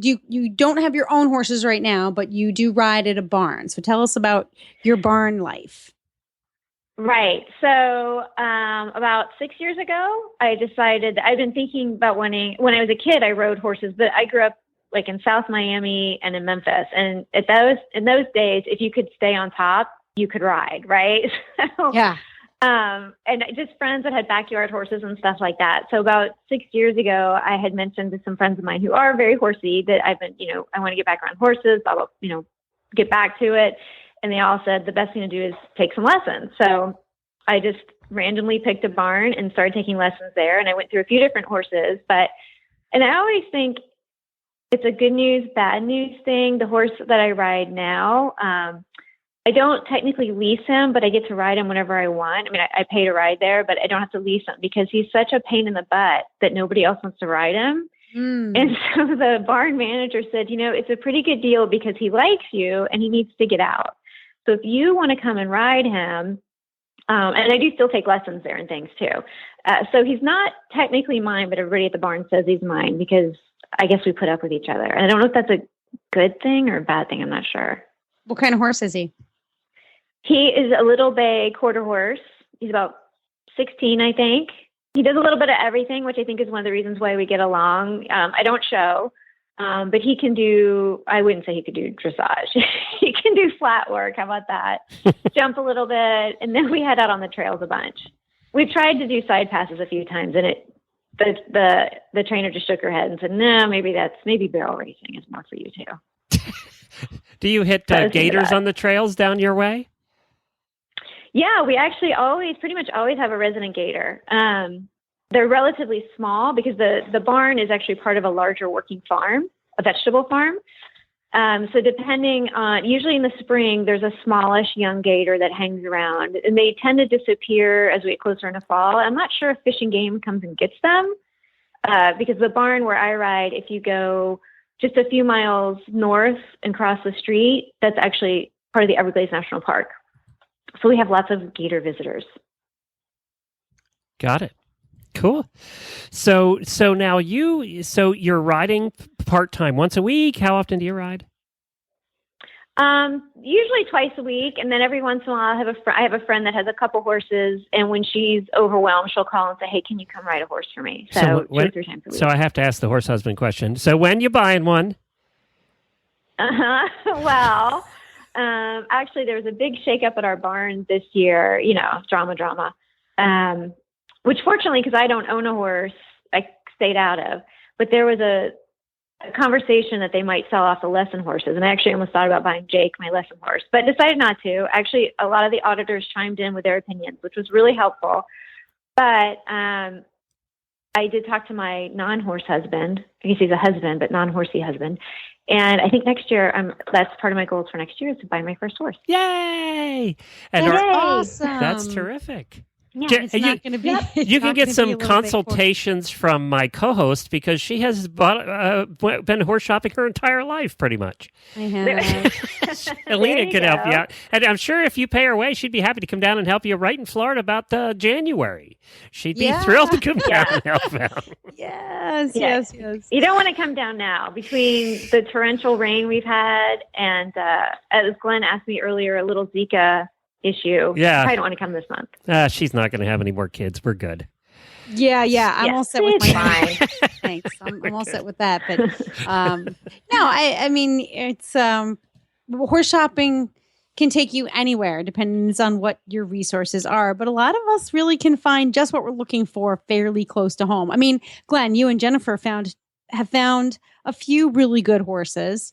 you don't have your own horses right now, but you do ride at a barn. So tell us about your barn life. Right. So about 6 years ago, I decided I've been thinking about when I was a kid, I rode horses, but I grew up like in South Miami and in Memphis. And in those days, if you could stay on top, you could ride. Right. So, yeah. And just friends that had backyard horses and stuff like that. So about 6 years ago, I had mentioned to some friends of mine who are very horsey that I've been, I want to get back around horses, blah, blah, get back to it. And they all said the best thing to do is take some lessons. So I just randomly picked a barn and started taking lessons there. And I went through a few different horses, and I always think it's a good news, bad news thing. The horse that I ride now, I don't technically lease him, but I get to ride him whenever I want. I mean, I pay to ride there, but I don't have to lease him because he's such a pain in the butt that nobody else wants to ride him. And so the barn manager said, it's a pretty good deal because he likes you and he needs to get out. So if you want to come and ride him, and I do still take lessons there and things too. So he's not technically mine, but everybody at the barn says he's mine because I guess we put up with each other. And I don't know if that's a good thing or a bad thing. I'm not sure. What kind of horse is he? He is a little bay quarter horse. He's about 16, I think. He does a little bit of everything, which I think is one of the reasons why we get along. I don't show, but he can do, I wouldn't say he could do dressage. He can do flat work. How about that? Jump a little bit. And then we head out on the trails a bunch. We've tried to do side passes a few times and the trainer just shook her head and said, no, maybe barrel racing is more for you too. Do you hit gators on the trails down your way? Yeah, we actually pretty much always have a resident gator. They're relatively small because the barn is actually part of a larger working farm, a vegetable farm. So depending on, usually in the spring, there's a smallish young gator that hangs around, and they tend to disappear as we get closer into fall. I'm not sure if Fish and Game comes and gets them because the barn where I ride, if you go just a few miles north and cross the street, that's actually part of the Everglades National Park. So we have lots of gator visitors. Got it. Cool. So now you're riding part-time once a week. How often do you ride? Usually twice a week. And then every once in a while I have a friend that has a couple horses. And when she's overwhelmed, she'll call and say, hey, can you come ride a horse for me? So 2 or 3 times a week. So I have to ask the horse husband question. So when you buying one? Well, actually there was a big shakeup at our barn this year, drama. Which fortunately, because I don't own a horse, I stayed out of. But there was a conversation that they might sell off the lesson horses. And I actually almost thought about buying Jake, my lesson horse, but decided not to. Actually, a lot of the auditors chimed in with their opinions, which was really helpful. But I did talk to my non-horse husband. I guess he's a husband, but non-horsey husband. And I think next year, that's part of my goals for next year is to buy my first horse. Yay! And awesome. That's terrific. Yeah, it's not going to be. You can get some consultations from my co-host because she has been horse shopping her entire life, pretty much. I have. Alina could help you out, and I'm sure if you pay her way, she'd be happy to come down and help you right in Florida about January. She'd be thrilled to come down and help out. Yes. You don't want to come down now between the torrential rain we've had and, as Glenn asked me earlier, a little Zika issue. Yeah. I don't want to come this month. She's not going to have any more kids. We're good. Yeah. I'm all set with mine. Thanks. I'm all set with that. But no, I mean, it's horse shopping can take you anywhere, depends on what your resources are. But a lot of us really can find just what we're looking for fairly close to home. I mean, Glenn, you and Jennifer have found a few really good horses,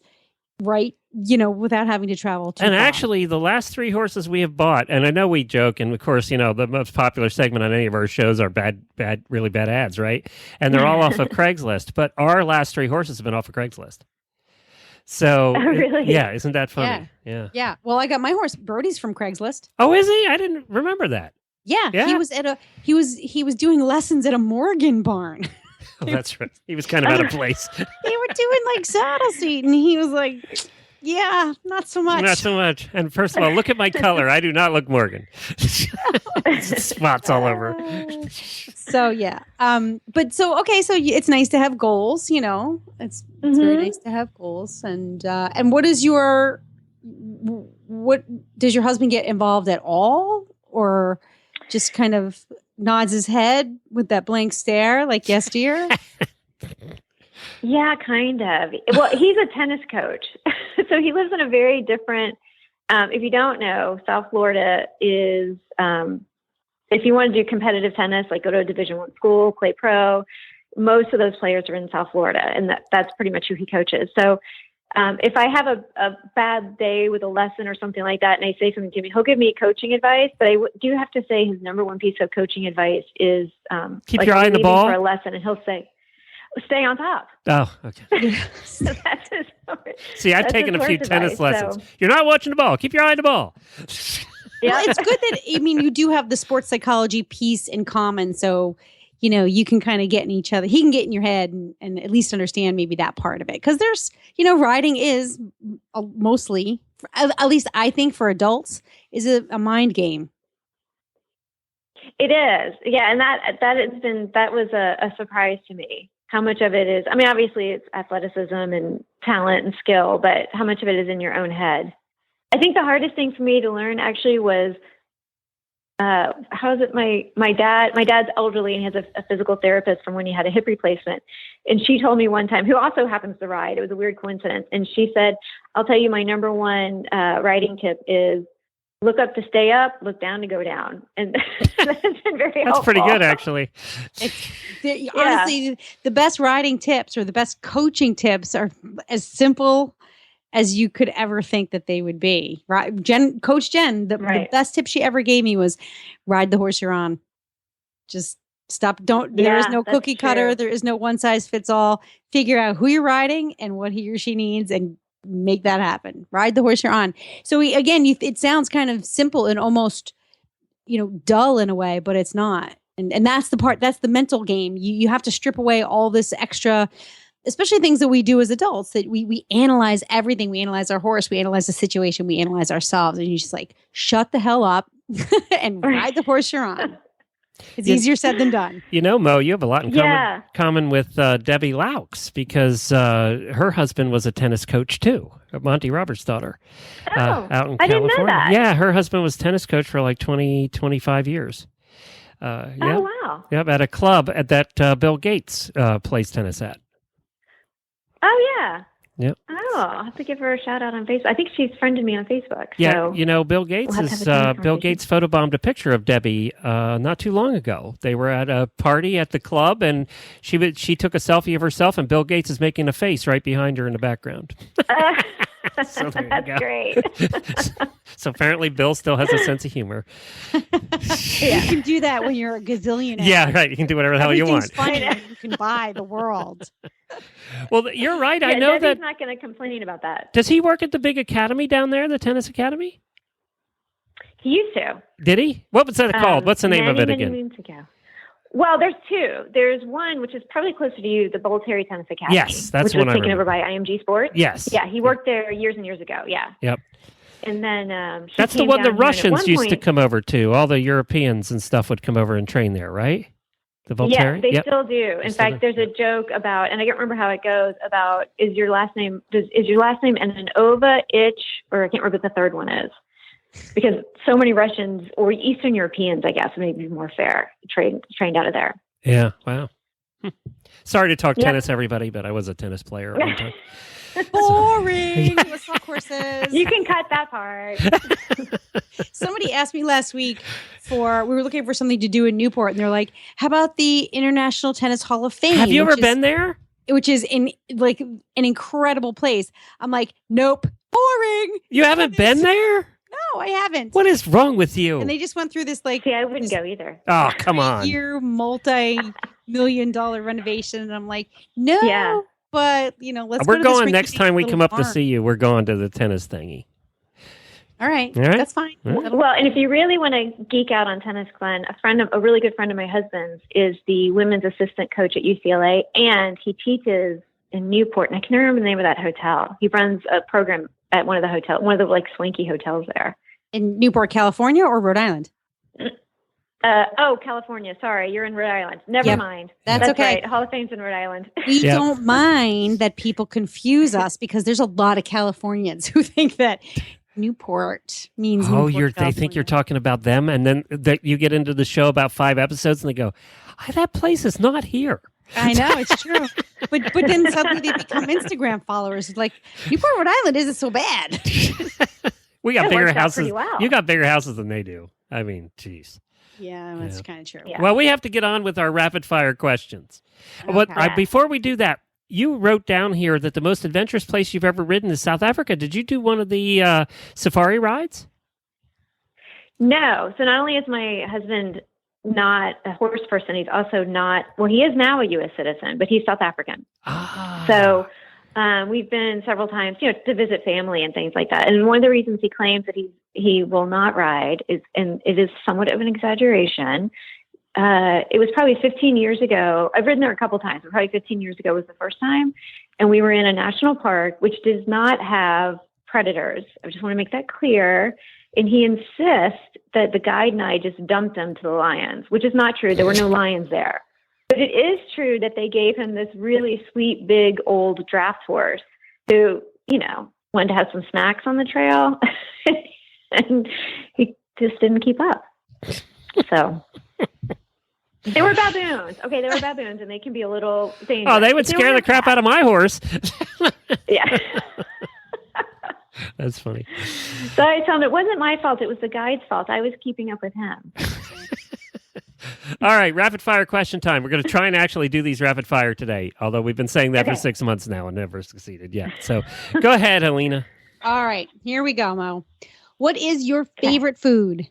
right? Without having to travel too far. Actually, the last 3 horses we have bought, and I know we joke, and of course, the most popular segment on any of our shows are really bad ads, right? And they're all off of Craigslist, but our last 3 horses have been off of Craigslist. So, really? Yeah, isn't that funny? Yeah. Well, I got my horse, Brody's from Craigslist. Oh, is he? I didn't remember that. Yeah. He was doing lessons at a Morgan barn. Oh, that's right. He was kind of out of place. They were doing like saddle seat, and he was like, Yeah, not so much. Not so much. And first of all, look at my color. I do not look Morgan. Spots all over. So yeah. But so okay. So it's nice to have goals. You know, it's very nice to have goals. And what is what does your husband get involved at all, or just kind of nods his head with that blank stare, like yes, dear? Yeah, kind of. Well, he's a tennis coach. So he lives in a very different, if you don't know, South Florida is, if you want to do competitive tennis, like go to a Division I school, play pro, most of those players are in South Florida, and that's pretty much who he coaches. So if I have a bad day with a lesson or something like that, and I say something to me, he'll give me coaching advice, but I do have to say his number one piece of coaching advice is keep your eye on the ball for a lesson, and he'll say, stay on top. Oh, okay. So that's his, See, I've taken a few tennis lessons. So. You're not watching the ball. Keep your eye on the ball. Yeah, well, it's good that, I mean, you do have the sports psychology piece in common. So, you know, you can kind of get in each other. He can get in your head and at least understand maybe that part of it. Because there's, you know, riding is mostly, at least I think for adults, is a mind game. It is. Yeah. And that was a surprise to me. How much of it is, I mean, obviously it's athleticism and talent and skill, but how much of it is in your own head? I think the hardest thing for me to learn actually was, how is it? My dad's elderly and he has a physical therapist from when he had a hip replacement. And she told me one time, who also happens to ride, it was a weird coincidence. And she said, I'll tell you my number one riding tip is look up to stay up, look down to go down. And that's been very helpful. That's pretty good, actually. Honestly, the best riding tips or the best coaching tips are as simple as you could ever think that they would be. Right, Coach Jen, the best tip she ever gave me was ride the horse you're on. Just stop. There is no cookie cutter. There is no one size fits all. Figure out who you're riding and what he or she needs and make that happen. Ride the horse you're on. So it sounds kind of simple and almost, you know, dull in a way, but it's not. And that's the part, that's the mental game. You have to strip away all this extra, especially things that we do as adults, that we analyze everything. We analyze our horse, we analyze the situation, we analyze ourselves. And you just like, shut the hell up and ride the horse you're on. It's easier said than done. You know, Mo, you have a lot in common with Debbie Laux because her husband was a tennis coach too, Monty Roberts' daughter, out in California. I didn't know that. Yeah, her husband was tennis coach for like 25 years. Oh, wow. Yep, at a club that Bill Gates plays tennis at. Oh, yeah. Yep. Oh, I'll have to give her a shout out on Facebook. I think she's friended me on Facebook. Yeah, so you know, Bill Gates Bill Gates photobombed a picture of Debbie not too long ago. They were at a party at the club, and she took a selfie of herself, and Bill Gates is making a face right behind her in the background. So that's great. So apparently Bill still has a sense of humor. You can do that when you're a gazillionaire. Yeah, right. You can do whatever the hell you want. Funny. You can buy the world. Well, you're right. Yeah, I know Debbie's not going to complain about that. Does he work at the big academy down there, the tennis academy? He used to. Did he? What was that called? What's the name of it again? Many moons ago. Well, there's two. There's one which is probably closer to you, the Bollettieri Tennis Academy. Yes, that's which one was I taken remember. over by IMG Sports. Yes. Yeah, he worked there years and years ago. Yeah. Yep. And then that's the one the Russians used to come over to. All the Europeans and stuff would come over and train there, right? The Bollettieri? Yes, they still do. In fact, there's a joke about, and I can't remember how it goes, about is your last name an Ova, Itch, or I can't remember what the third one is. Because so many Russians or Eastern Europeans, I guess, maybe more fair, trained out of there. Yeah, wow. Sorry to talk tennis, everybody, but I was a tennis player at one time. Boring. Let's talk horses. You can cut that part. Somebody asked me last week we were looking for something to do in Newport, and they're like, how about the International Tennis Hall of Fame? Have you ever been there? Which is in like an incredible place. I'm like, nope, boring. You haven't been there? No, I haven't. What is wrong with you? And they just went through this like... See, I wouldn't go either. Oh, come on. Year multi-million-dollar renovation. And I'm like, no, but, you know, let's We're go to going next time we come up to see you. We're going to the tennis thingy. All right. That's fine. Right. Well, and if you really want to geek out on tennis, Glenn, a really good friend of my husband's is the women's assistant coach at UCLA, and he teaches in Newport, and I can remember the name of that hotel. He runs a program at one of the like swanky hotels there. In Newport, California, or Rhode Island? California. Sorry, you're in Rhode Island. Never mind. That's okay. Right. Hall of Fame's in Rhode Island. We don't mind that people confuse us because there's a lot of Californians who think that Newport means Newport, they think you're talking about them, and then you get into the show about 5 episodes, and they go, that place is not here. I know, it's true. But then suddenly they become Instagram followers. It's like, Newport, Rhode Island isn't so bad. We got bigger houses. Pretty well. You got bigger houses than they do. I mean, geez. Yeah, that's kind of true. Yeah. Well, we have to get on with our rapid fire questions. Okay. Before we do that, you wrote down here that the most adventurous place you've ever ridden is South Africa. Did you do one of the safari rides? No. So not only is my husband not a horse person, he's also not, well, he is now a U.S. citizen, but he's South African. Ah. So we've been several times, to visit family and things like that. And one of the reasons he claims that he will not ride is, and it is somewhat of an exaggeration. It was probably 15 years ago. I've ridden there a couple times, but probably 15 years ago was the first time. And we were in a national park, which does not have predators. I just want to make that clear. And he insists that the guide and I just dumped him to the lions, which is not true. There were no lions there. But it is true that they gave him this really sweet, big, old draft horse who, wanted to have some snacks on the trail. And he just didn't keep up. So they were baboons. Okay, they were baboons, and they can be a little dangerous. Oh, they would scare the crap out of my horse. Yeah. That's funny. So I told him it wasn't my fault. It was the guide's fault. I was keeping up with him. All right, rapid fire question time. We're going to try and actually do these rapid fire today, although we've been saying that for 6 months now and never succeeded yet. So go ahead, Helena. All right, here we go, Mo. What is your favorite food?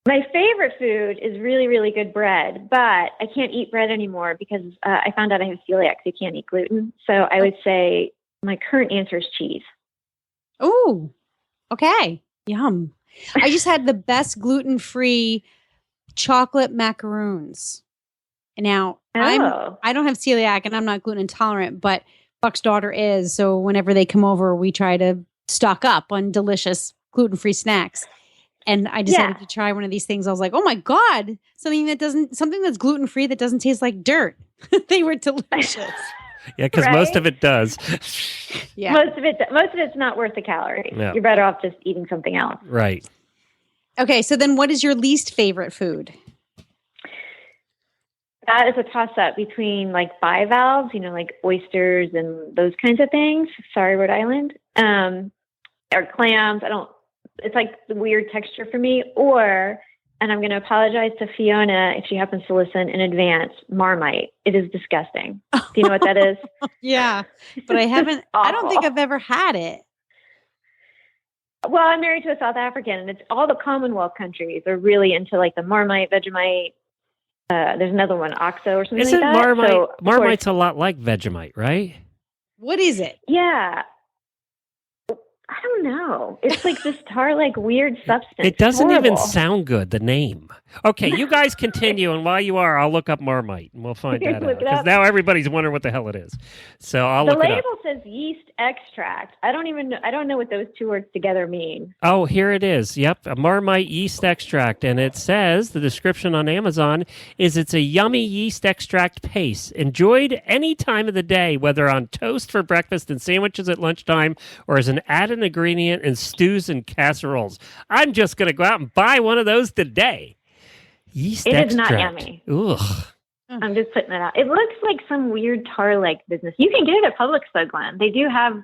My favorite food is really, really good bread, but I can't eat bread anymore because I found out I have celiac, so I can't eat gluten. So I would say my current answer is cheese. Oh, okay. Yum. I just had the best gluten-free chocolate macaroons. Now, I don't have celiac and I'm not gluten intolerant, but Buck's daughter is. So whenever they come over, we try to stock up on delicious gluten-free snacks. And I decided to try one of these things. I was like, oh my God, something that's gluten-free that doesn't taste like dirt. They were delicious. Yeah, because most of it does. Yeah. Most of it's not worth the calories. No. You're better off just eating something else. Right. Okay, so then what is your least favorite food? That is a toss-up between like bivalves, like oysters and those kinds of things. Sorry, Rhode Island. Or clams. It's like the weird texture for me. And I'm going to apologize to Fiona if she happens to listen in advance, Marmite. It is disgusting. Do you know what that is? Yeah, but I haven't, I don't think I've ever had it. Well, I'm married to a South African, and it's all the Commonwealth countries are really into like the Marmite, Vegemite. There's another one, Oxo or something like that. Marmite, so, Marmite's a lot like Vegemite, right? What is it? Yeah. I don't know. It's like this tar-like weird substance. It doesn't even sound good, the name. Okay, you guys continue, and while you are, I'll look up Marmite, and we'll find that out. Because now everybody's wondering what the hell it is. So I'll look it up. The label says yeast extract. I don't know what those two words together mean. Oh, here it is. Yep, a Marmite yeast extract. And it says, the description on Amazon is it's a yummy yeast extract paste. Enjoyed any time of the day, whether on toast for breakfast and sandwiches at lunchtime, or as an added ingredient in stews and casseroles. I'm just going to go out and buy one of those today. Yeast extract. It is not yummy. Ugh. I'm just putting it out. It looks like some weird tar-like business. You can get it at Publix, though, Glenn. They do have,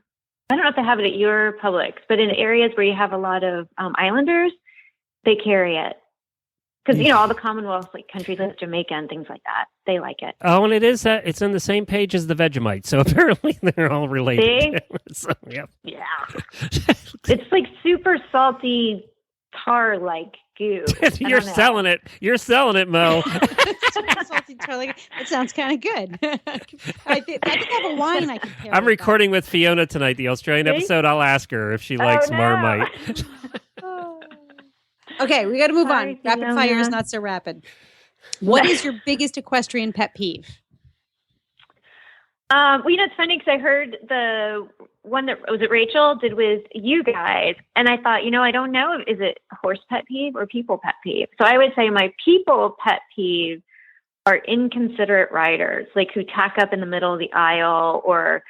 I don't know if they have it at your Publix, but in areas where you have a lot of islanders, they carry it. Because, all the Commonwealth countries like Jamaica and things like that, they like it. Oh, and it's in the same page as the Vegemite, so apparently they're all related. So, yep. Yeah. It's like super salty tar-like goo. You're selling it. You're selling it, Mo. Salty tar-like. That sounds kind of good. I think I have a wine I can pair. I'm recording with Fiona tonight, the Australian episode. I'll ask her if she likes Marmite. Okay, we got to move on. Rapid fire is not so rapid. What is your biggest equestrian pet peeve? Well, it's funny because I heard the one that was it Rachel did with you guys, and I thought, I don't know, is it horse pet peeve or people pet peeve? So I would say my people pet peeve are inconsiderate riders, like who tack up in the middle of the aisle or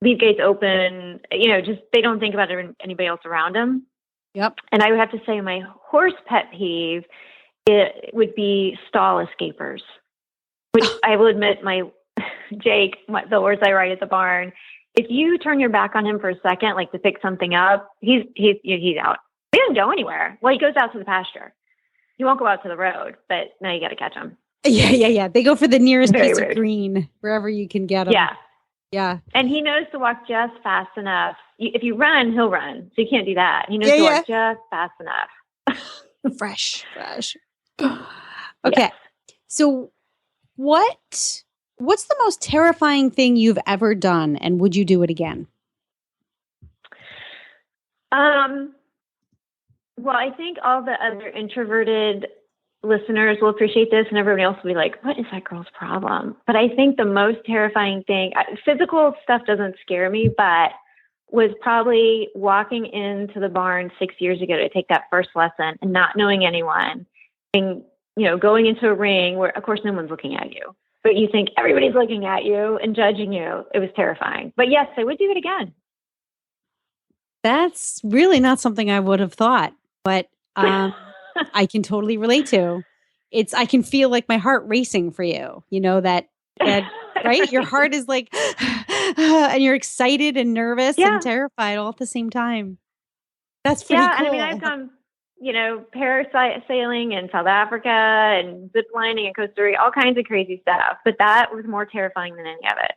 leave gates open. Just they don't think about anybody else around them. Yep. And I would have to say my horse pet peeve it would be stall escapers, which I will admit Jake, the horse I ride at the barn, if you turn your back on him for a second, like to pick something up, he's out. He doesn't go anywhere. Well, he goes out to the pasture. He won't go out to the road, but now you got to catch him. Yeah. They go for the nearest Very piece rude. of green, wherever you can get them. Yeah. And he knows to walk just fast enough. If you run, he'll run. So you can't do that. He knows to walk just fast enough. Fresh. Okay. Yes. So what's the most terrifying thing you've ever done, and would you do it again? Well, I think all the other introverted listeners will appreciate this, and everybody else will be like, what is that girl's problem? But I think the most terrifying thing, physical stuff doesn't scare me, but was probably walking into the barn 6 years ago to take that first lesson and not knowing anyone and, going into a ring where, of course, no one's looking at you, but you think everybody's looking at you and judging you. It was terrifying. But yes, I would do it again. That's really not something I would have thought, but I can totally relate to. I can feel like my heart racing for you, that right? Your heart is like, and you're excited and nervous and terrified all at the same time. That's pretty cool. And I've gone, parasailing in South Africa and zip lining in Costa Rica, all kinds of crazy stuff. But that was more terrifying than any of it.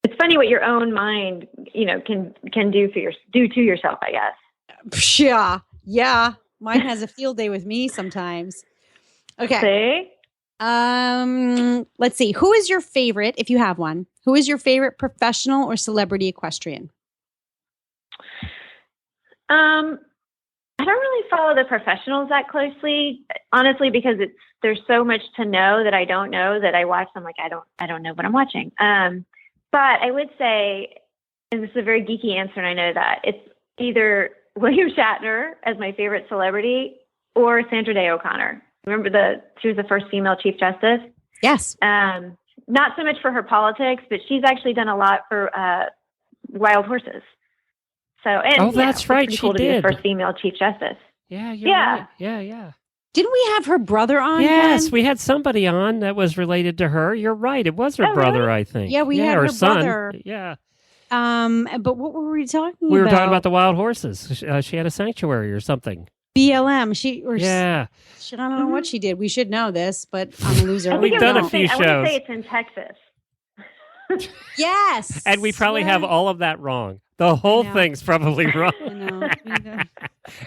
It's funny what your own mind, can do to yourself, I guess. Yeah. Mine has a field day with me sometimes. Okay. See? Let's see. Who is your favorite, if you have one? Who is your favorite professional or celebrity equestrian? I don't really follow the professionals that closely, honestly, because there's so much to know that I don't know that I watch them like I don't know what I'm watching. But I would say, and this is a very geeky answer, and I know that it's either William Shatner as my favorite celebrity or Sandra Day O'Connor. Remember she was the first female Chief Justice? Yes. Not so much for her politics, but she's actually done a lot for wild horses. So, that's right. She cool did. To be the first female Chief Justice. Yeah, right. Yeah. Didn't we have her brother on? Yes, we had somebody on that was related to her. You're right. It was her brother, really? I think. Yeah, we had her son. Brother. Yeah. But what were we talking about? We were talking about the wild horses. She had a sanctuary or something. BLM. I don't know what she did. We should know this, but I'm a loser. We've done a few shows. I want to say it's in Texas. Yes. And we probably have all of that wrong. The whole thing's probably wrong. I know.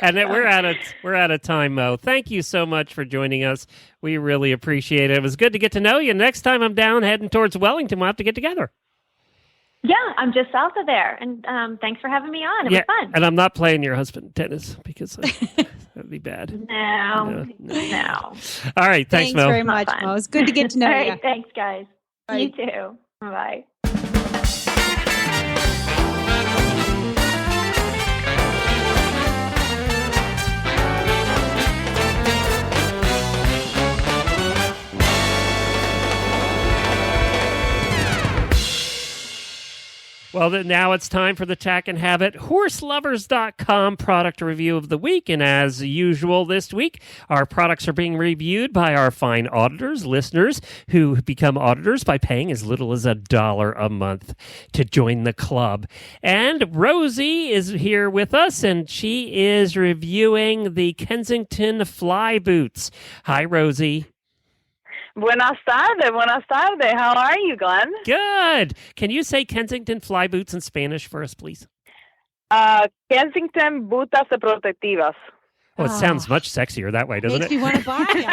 And we're out of time, Mo. Thank you so much for joining us. We really appreciate it. It was good to get to know you. Next time I'm down heading towards Wellington, we'll have to get together. Yeah, I'm just south of there. And thanks for having me on. It was fun. And I'm not playing your husband tennis because that'd be bad. No. All right. Thanks, Mo. Thanks very much, Mo. It's good to get to know you. All right, thanks, guys. Bye. You too. Bye. Well, now it's time for the Tack and Habit HorseLovers.com product review of the week. And as usual this week, our products are being reviewed by our fine auditors, listeners who become auditors by paying as little as $1 a month to join the club. And Rosie is here with us, and she is reviewing the Kensington fly boots. Hi, Rosie. Buenas tardes. How are you, Glenn? Good. Can you say Kensington fly boots in Spanish for us, please? Kensington botas protectivas. Oh, it sounds much sexier that way, doesn't Makes it? me want to buy them.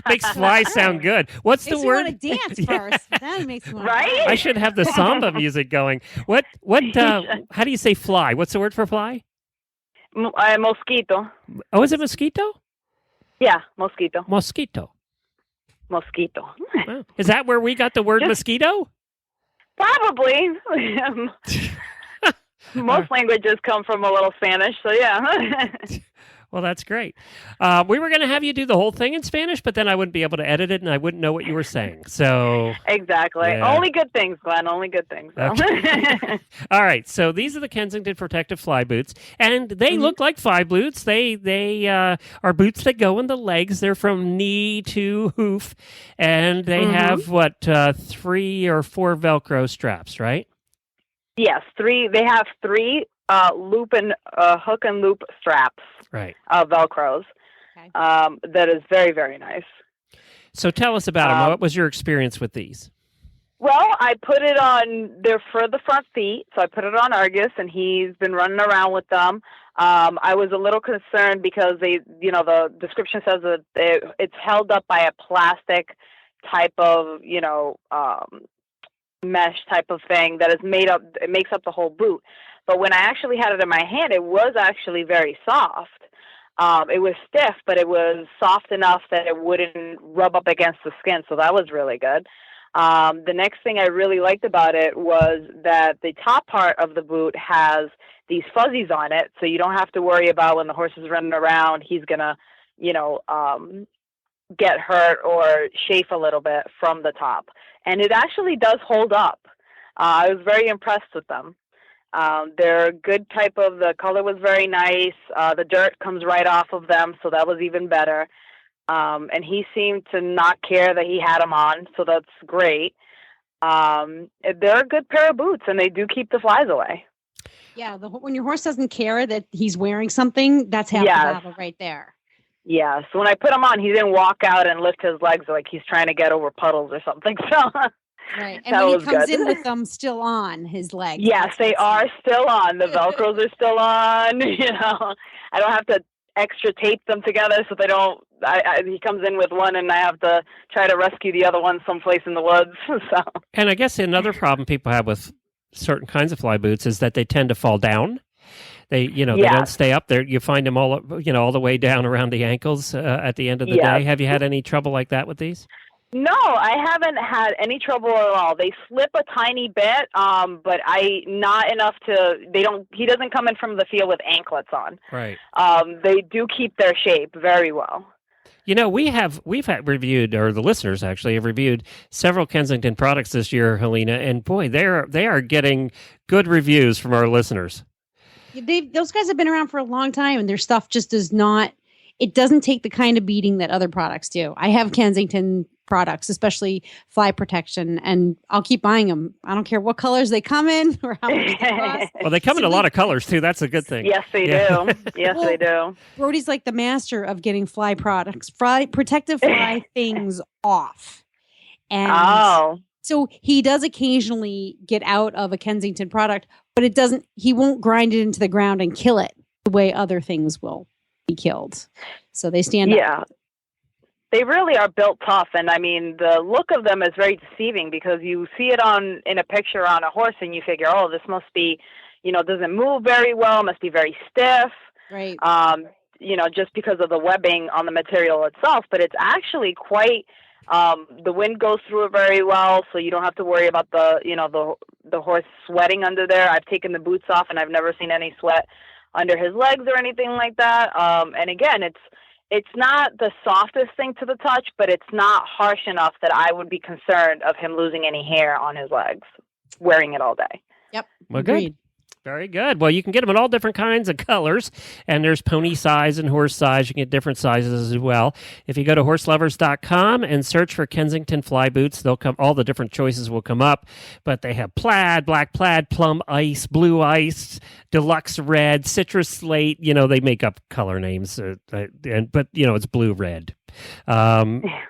Makes fly sound good. What's the word? Makes me want to dance first. That makes me want Right? to I should have the samba music going. What? How do you say fly? What's the word for fly? Mosquito. Oh, is it mosquito? Yeah, mosquito. Mosquito. mosquito. Wow. Is that where we got the word mosquito? Probably. Most languages come from a little Spanish, so yeah. Well, that's great. We were going to have you do the whole thing in Spanish, but then I wouldn't be able to edit it, and I wouldn't know what you were saying. So Exactly. Yeah. Only good things, Glenn. Only good things. So. Okay. All right. So these are the Kensington Protective Fly Boots, and they look like fly boots. They are boots that go in the legs. They're from knee to hoof, and they have 3 or 4 Velcro straps, right? Yes, 3. They have 3 loop and hook and loop straps. Right. Velcros. Okay. That is very, very nice. So tell us about them. What was your experience with these? Well, I put it on. They're for the front feet, so I put it on Argus, and he's been running around with them. I was a little concerned because the description says that it's held up by a plastic type of, mesh type of thing that is made up. It makes up the whole boot. But when I actually had it in my hand, it was actually very soft. It was stiff, but it was soft enough that it wouldn't rub up against the skin. So that was really good. The next thing I really liked about it was that the top part of the boot has these fuzzies on it. So you don't have to worry about when the horse is running around, he's going to, get hurt or chafe a little bit from the top. And it actually does hold up. I was very impressed with them. They're a good type of, the color was very nice. The dirt comes right off of them, so that was even better. And he seemed to not care that he had them on, so that's great. They're a good pair of boots, and they do keep the flies away. Yeah, when your horse doesn't care that he's wearing something, that's half the battle right there. Yeah, so when I put him on, he didn't walk out and lift his legs like he's trying to get over puddles or something. So right, and when he comes in with them still on his legs. Yes, they are still on. The Velcros are still on. I don't have to extra tape them together so they don't. He comes in with one, and I have to try to rescue the other one someplace in the woods. So. And I guess another problem people have with certain kinds of fly boots is that they tend to fall down. They don't stay up there. You find them all the way down around the ankles at the end of the day. Have you had any trouble like that with these? No, I haven't had any trouble at all. They slip a tiny bit, but not enough to. He doesn't come in from the field with anklets on. Right. They do keep their shape very well. We've had reviewed, or the listeners actually have reviewed several Kensington products this year, Helena, and boy, they are getting good reviews from our listeners. Those guys have been around for a long time, and their stuff just doesn't take the kind of beating that other products do. I have Kensington products, especially fly protection, and I'll keep buying them. I don't care what colors they come in or how much they cost. Well, they come in a lot of colors too. That's a good thing. Yes, they do. Yes, they do. Brody's like the master of getting fly products, protective fly things off. And so he does occasionally get out of a Kensington product, but he won't grind it into the ground and kill it the way other things will be killed. So they stand up. Yeah. They really are built tough, and I mean the look of them is very deceiving because you see it in a picture on a horse, and you figure, oh, this must be, doesn't move very well, must be very stiff, right? Just because of the webbing on the material itself. But it's actually quite. The wind goes through it very well, so you don't have to worry about the horse sweating under there. I've taken the boots off, and I've never seen any sweat under his legs or anything like that. And again, it's not the softest thing to the touch, but it's not harsh enough that I would be concerned of him losing any hair on his legs wearing it all day. Yep. Well, good. Very good. Well, you can get them in all different kinds of colors, and there's pony size and horse size. You can get different sizes as well. If you go to horselovers.com and search for Kensington fly boots, all the different choices will come up, but they have plaid, black plaid, plum ice, blue ice, deluxe red, citrus slate. They make up color names, but it's blue, red,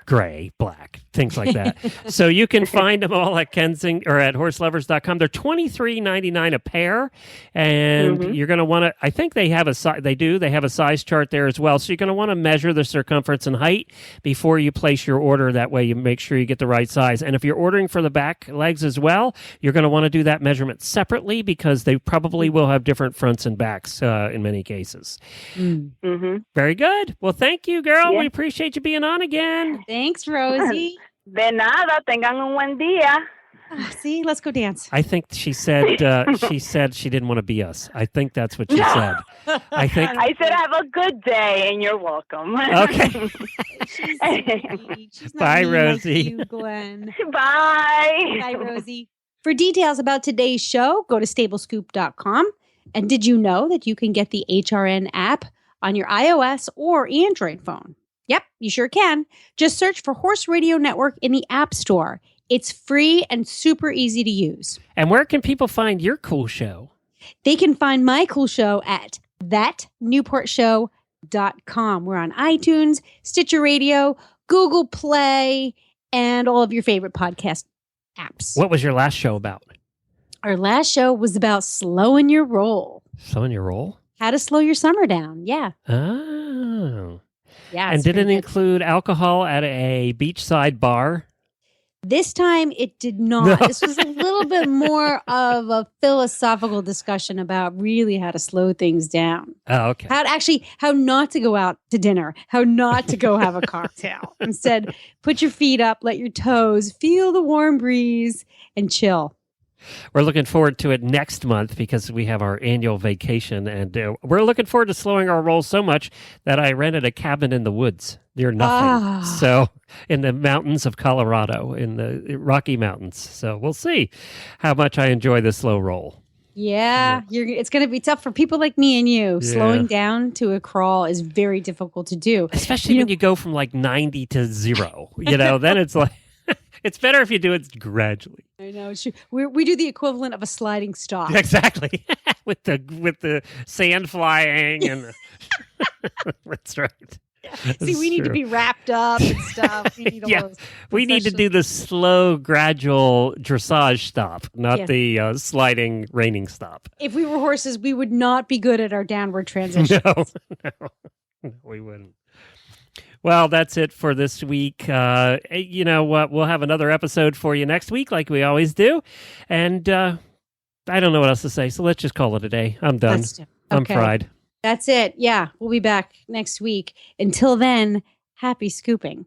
gray, black, things like that. So you can find them all at Kensington or at horselovers.com. They're $23.99 a pair, and you're going to want to. I think they have a size. They have a size chart there as well. So you're going to want to measure the circumference and height before you place your order. That way, you make sure you get the right size. And if you're ordering for the back legs as well, you're going to want to do that measurement separately because they probably will have different fronts and backs in many cases. Very good. Well, thank you, girl. We appreciate you being on again. Thanks, Rosie. De nada, tengan un buen día. See, let's go dance. I think she said she didn't want to be us. I think that's what she said. I said have a good day, and you're welcome. Okay. She's not Bye, mean Rosie. Like you, Gwen. Bye. Bye, Rosie. For details about today's show, go to stablescoop.com. And did you know that you can get the HRN app on your iOS or Android phone? Yep, you sure can. Just search for Horse Radio Network in the App Store. It's free and super easy to use. And where can people find your cool show? They can find my cool show at thatnewportshow.com. We're on iTunes, Stitcher Radio, Google Play, and all of your favorite podcast apps. What was your last show about? Our last show was about slowing your roll. Slowing your roll? How to slow your summer down. Yeah. Oh. Yeah. And did it include alcohol at a beachside bar? This time it did not. No. This was a little bit more of a philosophical discussion about really how to slow things down. Oh, okay. How not to go out to dinner, how not to go have a cocktail. Instead, put your feet up, let your toes feel the warm breeze, and chill. We're looking forward to it next month because we have our annual vacation, and we're looking forward to slowing our roll so much that I rented a cabin in the woods near nothing. So in the mountains of Colorado, in the Rocky Mountains. So we'll see how much I enjoy the slow roll. Yeah, it's going to be tough for people like me and you. Yeah. Slowing down to a crawl is very difficult to do. Especially when you go from like 90 to 0, then it's like, it's better if you do it gradually. I know. It's true. We do the equivalent of a sliding stop. Exactly. with the sand flying and that's right. See, we need to be wrapped up and stuff. We need all those. We need to do the slow, gradual dressage stop, not the sliding, reining stop. If we were horses, we would not be good at our downward transitions. No, we wouldn't. Well, that's it for this week. You know what? We'll have another episode for you next week, like we always do. And I don't know what else to say, so let's just call it a day. I'm done. I'm fried. That's it. Yeah, we'll be back next week. Until then, happy scooping.